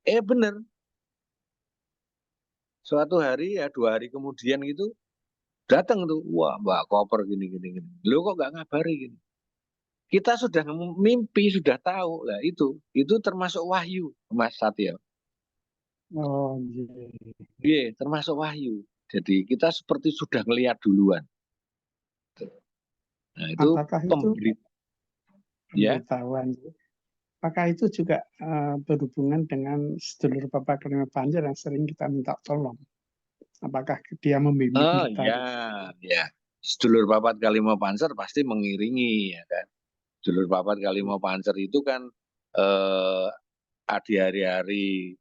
Bener. Suatu hari ya 2 hari kemudian gitu datang tuh. Wah, Mbak koper gini. Lo kok nggak ngabari gini. Kita sudah mimpi, sudah tahu. Lah itu termasuk wahyu, Mas Satya. Oh, iya. Iya, termasuk wahyu. Jadi kita seperti sudah ngelihat duluan. Nah, itu Apakah itu ya. pemberitahuan? Apakah itu juga berhubungan dengan sedulur Papa Kelima Panjer yang sering kita minta tolong? Apakah dia membimbing Oh kita? ya. Sedulur Papat Kalimo Pancer pasti mengiringi ya kan. Sedulur Papat Kalimo Pancer itu kan di hari-hari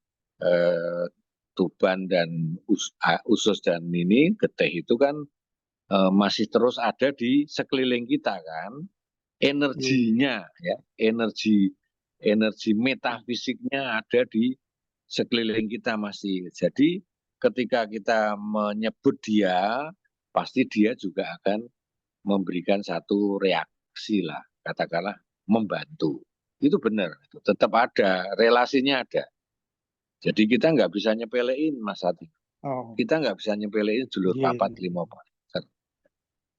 Tuban dan Usus dan ini Getih itu kan masih terus ada di sekeliling kita kan. Energinya ya, energi metafisiknya ada di sekeliling kita masih. Jadi ketika kita menyebut dia, pasti dia juga akan memberikan satu reaksi lah, katakanlah membantu. Itu benar, tetap ada, relasinya ada. Jadi kita nggak bisa nyepelein Mas Hati. Oh, Kita nggak bisa nyepelein Sedulur iya. Papat Lima Pancer.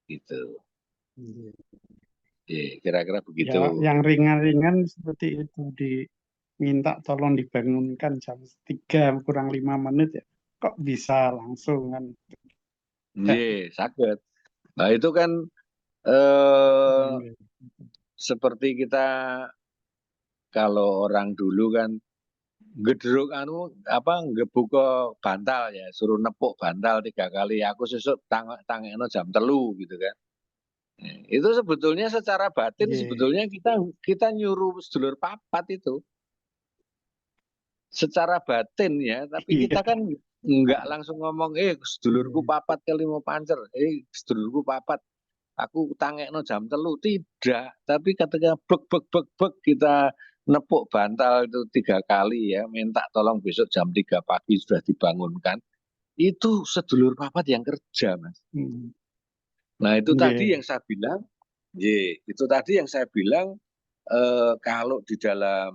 Gitu. Iya. Kira-kira begitu. Ya, yang ringan-ringan seperti itu diminta tolong dibangunkan jam 3 kurang 5 menit ya. Kok bisa langsung kan? Sakit. Nah itu kan seperti kita kalau orang dulu kan gedruk ngebuk bantal ya, suruh nepuk bantal 3 kali. Aku sesuk tangekno jam 3 gitu kan. Itu sebetulnya secara batin sebetulnya kita nyuruh sedulur papat itu. Secara batin ya, tapi kita kan nggak langsung ngomong sedulurku papat Kelimo Pancer, sedulurku papat aku tangekno jam 3, tidak. Tapi ketika bek kita nepuk bantal itu 3 kali ya, minta tolong besok jam 3 pagi sudah dibangunkan, itu sedulur papat yang kerja Mas. Nah itu tadi yang saya bilang, itu tadi yang saya bilang kalau di dalam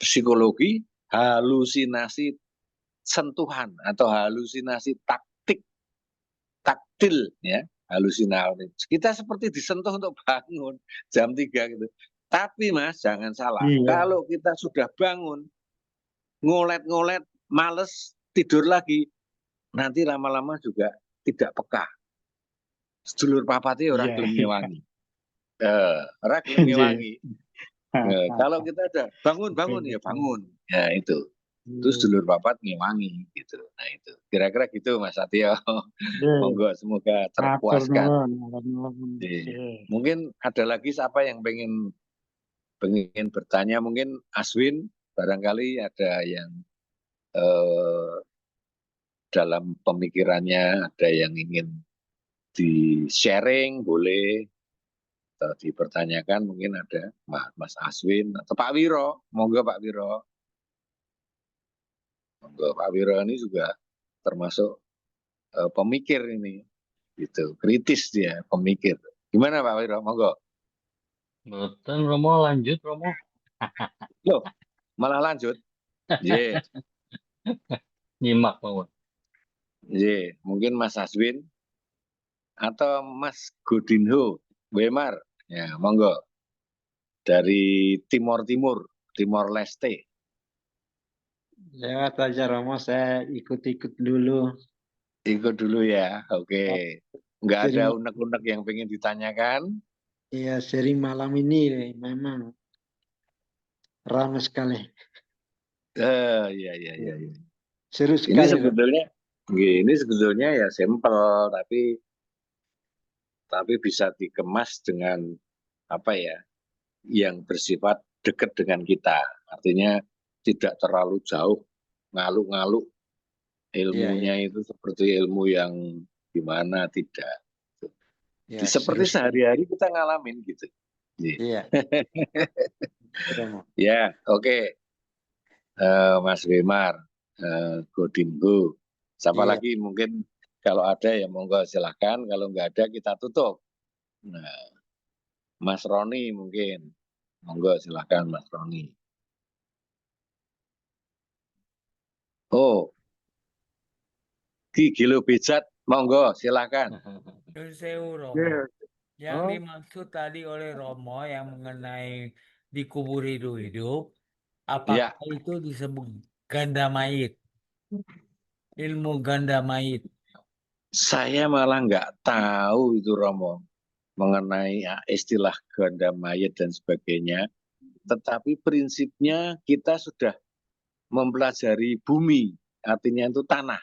psikologi halusinasi sentuhan atau halusinasi taktil ya, halusinasi. Kita seperti disentuh untuk bangun jam 3 gitu. Tapi Mas jangan salah, kalau kita sudah bangun ngolet-ngolet, males tidur lagi, nanti lama-lama juga tidak peka. Sedulur papati orang gelem ngewangi. Orang gelem ngewangi. Kalau kita ada bangun ya bangun. Ya itu. Terus sedulur papat ngewangi gitu. Nah itu. Kira-kira gitu Mas Satyo. Monggo semoga terpuaskan. Mungkin ada lagi siapa yang pengen bertanya, mungkin Aswin barangkali ada yang dalam pemikirannya ada yang ingin di-sharing, boleh atau dipertanyakan, mungkin ada Mas Aswin atau Pak Wiro. Monggo Pak Wiro. Monggo Pak Wiro ini juga termasuk pemikir ini, gitu, kritis dia, pemikir. Gimana Pak Wiro? Monggo. Mboten Romo, lanjut Romo. Loh, malah lanjut. Nyimak mawon. Mungkin Mas Aswin atau Mas Godinho Wemar. Ya, monggo. Dari Timor Leste. Lewat aja Romo, saya ikut-ikut dulu. Ikut dulu ya, oke. Nggak ada unek-unek yang pengen ditanyakan? Iya, seri malam ini memang ramai sekali. Iya. Seru Ini sekali, Romo. sebetulnya ya simpel, tapi bisa dikemas dengan apa ya, yang bersifat dekat dengan kita. Artinya tidak terlalu jauh, ngaluk-ngaluk Iya, iya. ilmunya itu seperti ilmu yang gimana, tidak. Iya, Seperti seru. sehari-hari kita ngalamin gitu. Iya, Romo. Ya, oke. Mas Wimar, Godingo. Siapa Iya. lagi mungkin kalau ada ya monggo silahkan, kalau nggak ada kita tutup. Nah, Mas Roni mungkin, monggo silahkan Mas Roni. Oh, Ki Gilo Bejat, monggo silahkan. Sewu Romo. Yang dimaksud tadi oleh Romo yang mengenai dikubur hidup-hidup, apakah itu disebut ganda mayit? Ilmu ganda mayit. Saya malah nggak tahu itu Romo mengenai istilah ganda mayat dan sebagainya. Tetapi prinsipnya kita sudah mempelajari bumi, artinya itu tanah.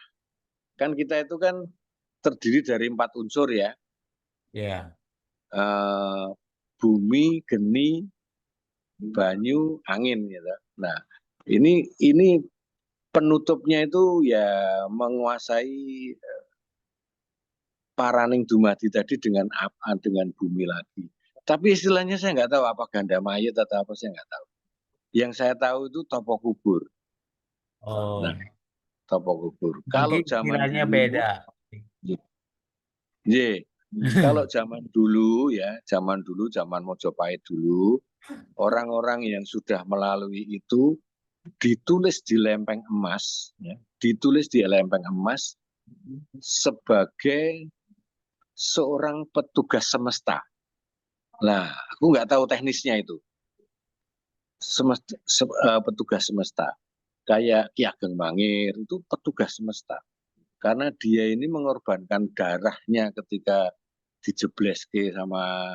Kan kita itu kan terdiri dari 4 unsur ya. Ya. Bumi, geni, banyu, angin gitu. Nah, ini penutupnya itu ya menguasai paraning dumadi tadi dengan bumi lagi. Tapi istilahnya saya nggak tahu apa ganda mayat atau apa, saya nggak tahu. Yang saya tahu itu topo kubur. Oh. Nah, topo kubur. Mungkin Kalau zaman istilahnya dulu, beda. kalau zaman dulu ya, zaman Mojopahit dulu, orang-orang yang sudah melalui itu ditulis di lempeng emas, ya, sebagai seorang petugas semesta. Nah, aku nggak tahu teknisnya itu. Petugas semesta. Kayak Ki Ageng Mangir itu petugas semesta. Karena dia ini mengorbankan darahnya ketika dijebleske sama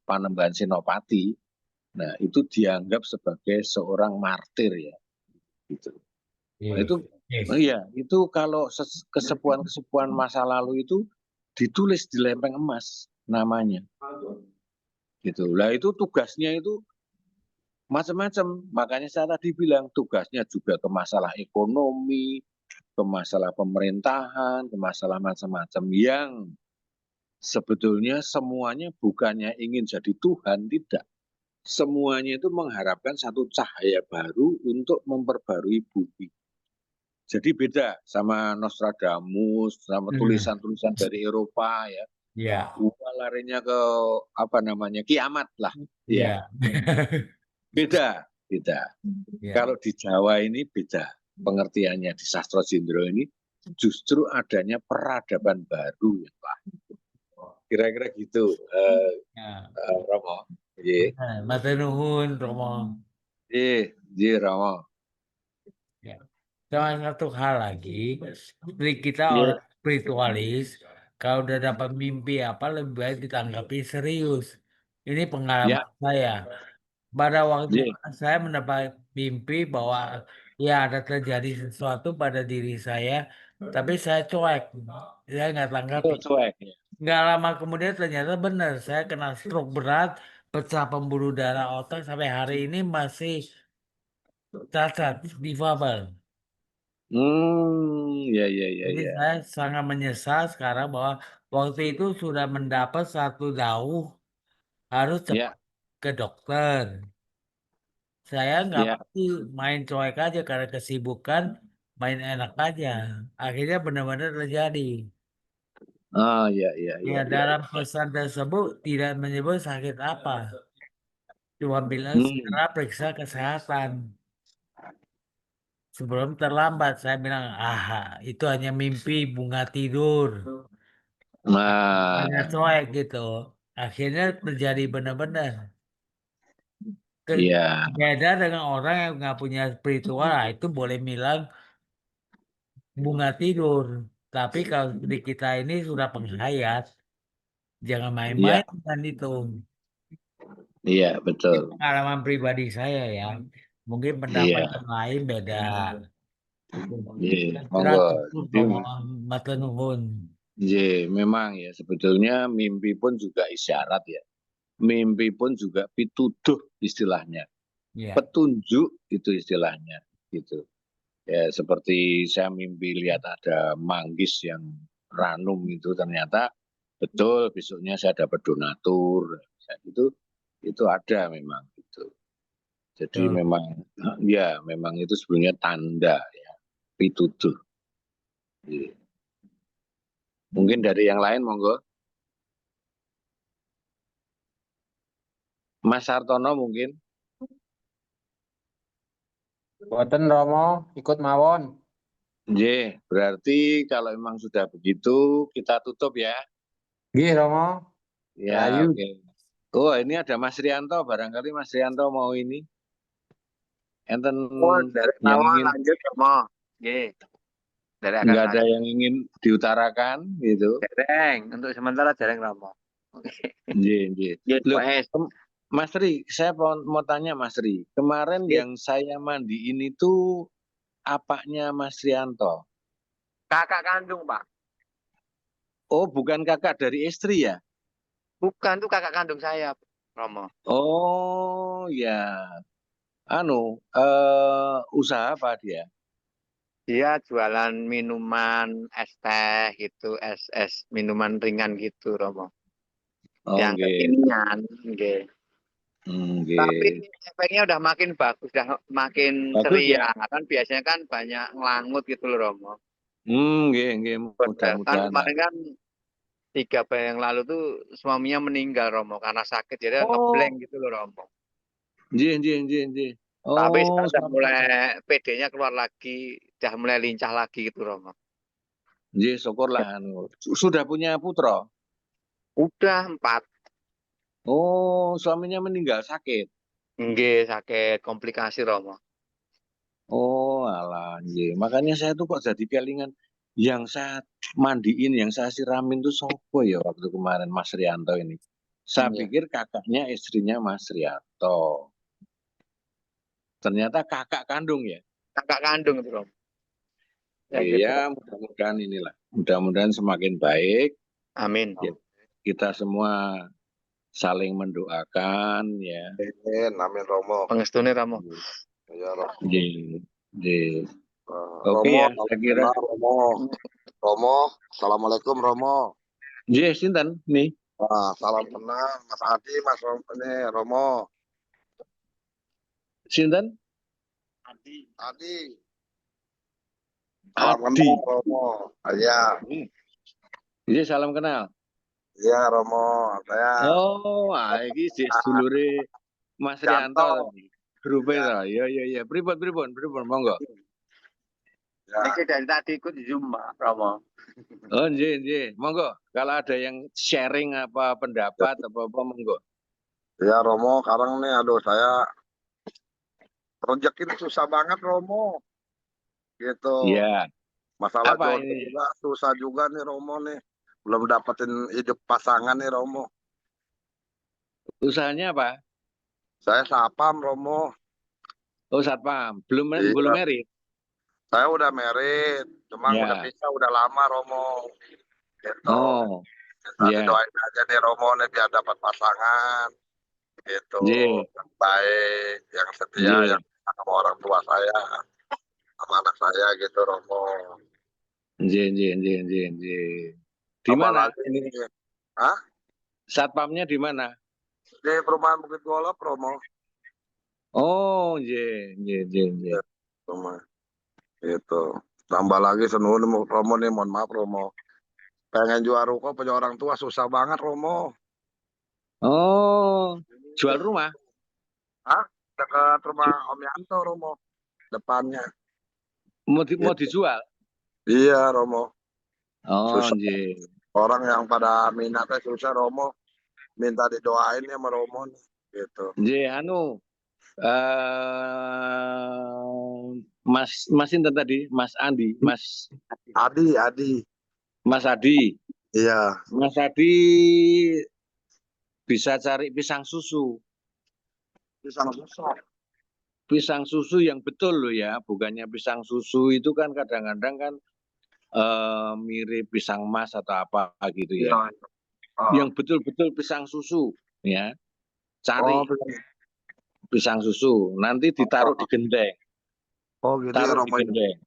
Panembahan Senopati. Nah, itu dianggap sebagai seorang martir ya. Gitu. Nah, itu kalau kesepuan-kesepuan masa lalu itu ditulis di lempeng emas namanya. Gitu. Lah itu tugasnya itu macam-macam. Makanya saya tadi bilang tugasnya juga ke masalah ekonomi, ke masalah pemerintahan, ke masalah macam-macam yang sebetulnya semuanya bukannya ingin jadi Tuhan, tidak. Semuanya itu mengharapkan satu cahaya baru untuk memperbarui bumi. Jadi beda sama Nostradamus, sama tulisan-tulisan dari Eropa ya. Ya. Larinya ke kiamat lah. Ya. Beda. Ya. Kalau di Jawa ini beda pengertiannya, di Sastra Jendro ini justru adanya peradaban baru ya Pak. Kira-kira gitu, Romo. Matur nuwun Romo. Romo. Ya. Sama satu hal lagi, kita orang spiritualis, kalau udah dapat mimpi apa lebih baik ditanggapi serius. Ini pengalaman saya. Pada waktu saya mendapat mimpi bahwa ya ada terjadi sesuatu pada diri saya, tapi saya cuek, saya nggak tanggapi. Nggak lama kemudian ternyata benar, saya kena stroke berat, pecah pembuluh darah otak, sampai hari ini masih cacat, difabel. Jadi saya sangat menyesal sekarang bahwa waktu itu sudah mendapat satu dauh harus cepat ke dokter. Saya nggak pasti main cuek aja karena kesibukan, main enak aja. Akhirnya benar-benar terjadi. Ya, dalam pesan tersebut tidak menyebut sakit apa. Cuma bilang segera periksa kesehatan. Sebelum terlambat, saya bilang, itu hanya mimpi, bunga tidur. Hanya cuek gitu. Akhirnya terjadi benar-benar. Beda dengan orang yang nggak punya spiritual, itu boleh bilang bunga tidur. Tapi kalau di kita ini sudah penghayat, jangan main-main dengan itu. Iya, betul. Pengalaman pribadi saya ya. Mungkin pendapat yang lain beda. Nggih, monggo. Romo, matur nuwun. Nggih, memang ya sebetulnya mimpi pun juga isyarat ya. Mimpi pun juga pituduh istilahnya. Ya. Petunjuk itu istilahnya gitu. Ya seperti saya mimpi lihat ada manggis yang ranum itu ternyata betul besoknya saya dapat donatur. Itu ada memang gitu. Jadi memang ya memang itu sebenarnya tanda ya pituduh. Iya. Mungkin dari yang lain monggo. Mas Sartono mungkin. Boten Romo, ikut mawon. Nggih, berarti kalau memang sudah begitu kita tutup ya. Nggih Romo. Ya, Rayu. oke. Oh, ini ada Mas Rianto, barangkali Mas Rianto mau ini. Enten Dari yang mawon ingin lanjut Romo. Nggih. Dari akan nggak ada yang ingin diutarakan gitu. dereng, untuk sementara dereng Romo. Nggih, nggih. Nggih, Loh, Pak. Mas Ri, saya mau tanya Mas Ri. Kemarin yang saya mandiin itu apaknya Mas Rianto? Kakak kandung, Pak. Oh, bukan kakak dari istri ya? Bukan, tuh kakak kandung saya, Romo. Oh, ya. Usaha apa dia? Dia jualan minuman es teh gitu, es minuman ringan gitu, Romo. Oh, Yang nggih. kekinian, nggih. Nggih. Tapi efeknya udah makin bagus, udah makin Bagus ceria. ya? Kan biasanya kan banyak ngelangut gitu loh, Romo. Nggih, Kan mudah-mudahan. kemarin kan 3 bulan yang lalu tuh suaminya meninggal, Romo, karena sakit. Jadi Oh. ngeblank gitu loh, Romo. Nggih. Tapi Oh, sekarang udah mulai PD-nya keluar lagi, udah mulai lincah lagi gitu, Romo. nggih, syukurlah. Sudah punya putra? Udah 4. Oh, suaminya meninggal sakit? Nggih, sakit komplikasi, Romo. Oh, alah, nggih. Makanya saya tuh kok jadi kelingan yang saya mandiin, yang saya siramin tuh sopo ya waktu kemarin Mas Rianto ini. Saya pikir kakaknya istrinya Mas Rianto. Ternyata kakak kandung ya? Kakak kandung itu, Romo. Iya, mudah-mudahan inilah. Mudah-mudahan semakin baik. Amin. Ya, kita semua saling mendoakan ya. Amin Romo. Pengestune, Romo. Ya Romo. Oke Romo, ya, saya kira. Romo, assalamualaikum Romo. Nggih, sinten nih? Salam kenal Mas Adi, Mas Romo ini Romo. Sinten? Adi. Adi. Salam kenal Romo. Iya. Iya, salam kenal. Iya Romo, saya. Oh, iki sedulure Mas Rianto. Grupnya ya. Iya. Pripun, monggo. Ini dari tadi ikut Zoom, Pak Romo. Oh, nggih. Monggo. Kalau ada yang sharing apa pendapat apa monggo. Ya Romo, sekarang nih aduh saya rezeki ini susah banget Romo. Gitu. Iya. Masalah apa jodoh ini? juga susah juga nih Romo nih. Belum dapetin hidup pasangan nih Romo. Usahanya apa? Saya sapam Romo. Oh, satpam. Belum Iya. married. Saya udah married, cuma Ya. udah pisah udah lama Romo. Gitu. Oh. Tadi doain aja nih Romo nih biar dapat pasangan. Gitu. Yang baik, yang setia, yang sama orang tua saya, sama anak saya gitu Romo. Nggih. Di mana ini? Hah? Satpamnya di mana? Di perumahan Bukit Golok Romo. Oh, nggih. Romo. Gitu. Tambah lagi senuhun Romo nih, mohon maaf Romo. Pengen jual ruko punya orang tua susah banget Romo. Oh, jual rumah? Hah? Dekat rumah Om Yanto Romo. Depannya. Mau dijual? Iya Romo. Oh, susah. nggih. Orang yang pada minatnya susah Romo. Minta didoain ya sama Romo nih. Gitu. Nggih, Mas Inten tadi, Mas Andi, Mas Adi. Mas Adi. Iya. Mas Adi bisa cari pisang susu. Pisang susu. pisang susu yang betul loh ya, bukannya pisang susu itu kan kadang-kadang kan mirip pisang emas atau apa gitu ya. Yang betul-betul pisang susu ya, cari pisang susu, nanti ditaruh di gendeng, gitu ya taruh di Romo ya. gendeng.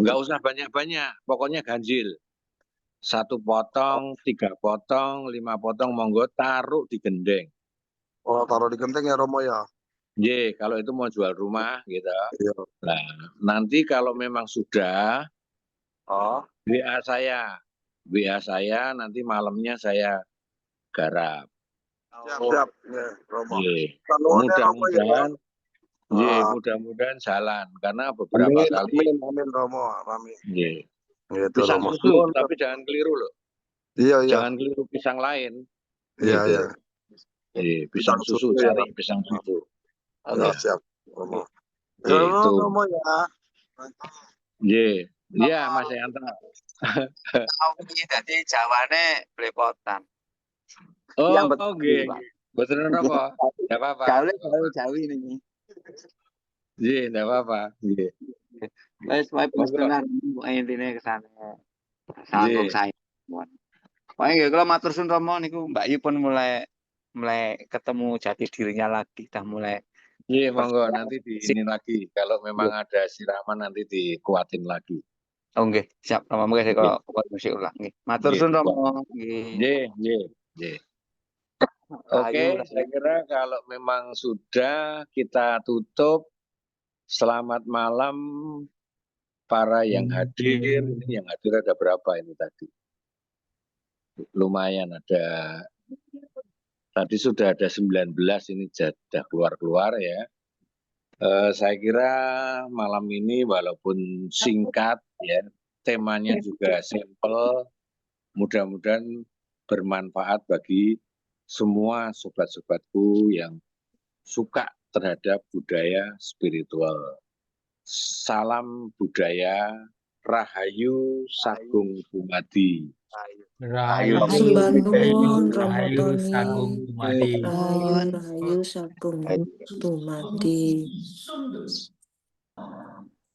Nggak usah banyak-banyak, pokoknya ganjil. 1 potong, 3 potong, 5 potong, monggo taruh di gendeng. Taruh di genteng ya Romo ya. Kalau itu mau jual rumah gitu. Iya. Nah, nanti kalau memang sudah, WA saya, nanti malamnya saya garap. Siap-siap ya Romo. Mudah-mudahan, mudah-mudahan jalan karena beberapa kali. Amin Romo, amin. Gitu, Pisang Romo. susu, tapi jangan keliru loh. Iya. Jangan keliru pisang lain. Iya. Pisang susu, cari pisang susu. Siap, Romo. Itu. Romo ya. Iya, Mas Yanto. Iki dadi Jawane blepotan. Oke. Betul apa? Enggak apa-apa. Jawi ini. Enggak apa-apa. Wis wae penenan intine kesane. Sanggup saya. Pokoknya nggih kula matur suwun Romo niku Mbak Yu pun mulai ketemu jati dirinya lagi, dah mulai. Monggo nanti di ini lagi. Kalau memang ada siraman nanti dikuatin lagi. Nggih, siap Romo mengke kok musik ulang nggih. Matur suwun Romo. Nggih. Oke, saya kira kalau memang sudah kita tutup. Selamat malam para yang hadir. Ini yang hadir ada berapa ini tadi? Lumayan ada. Tadi sudah ada 19, ini sudah keluar-keluar ya. Saya kira malam ini walaupun singkat ya, temanya juga simple, mudah-mudahan bermanfaat bagi semua sobat-sobatku yang suka terhadap budaya spiritual. Salam budaya, Rahayu Sagung Dumadi. Rahayu Sagung Dumadi. Rahayu Sagung Dumadi.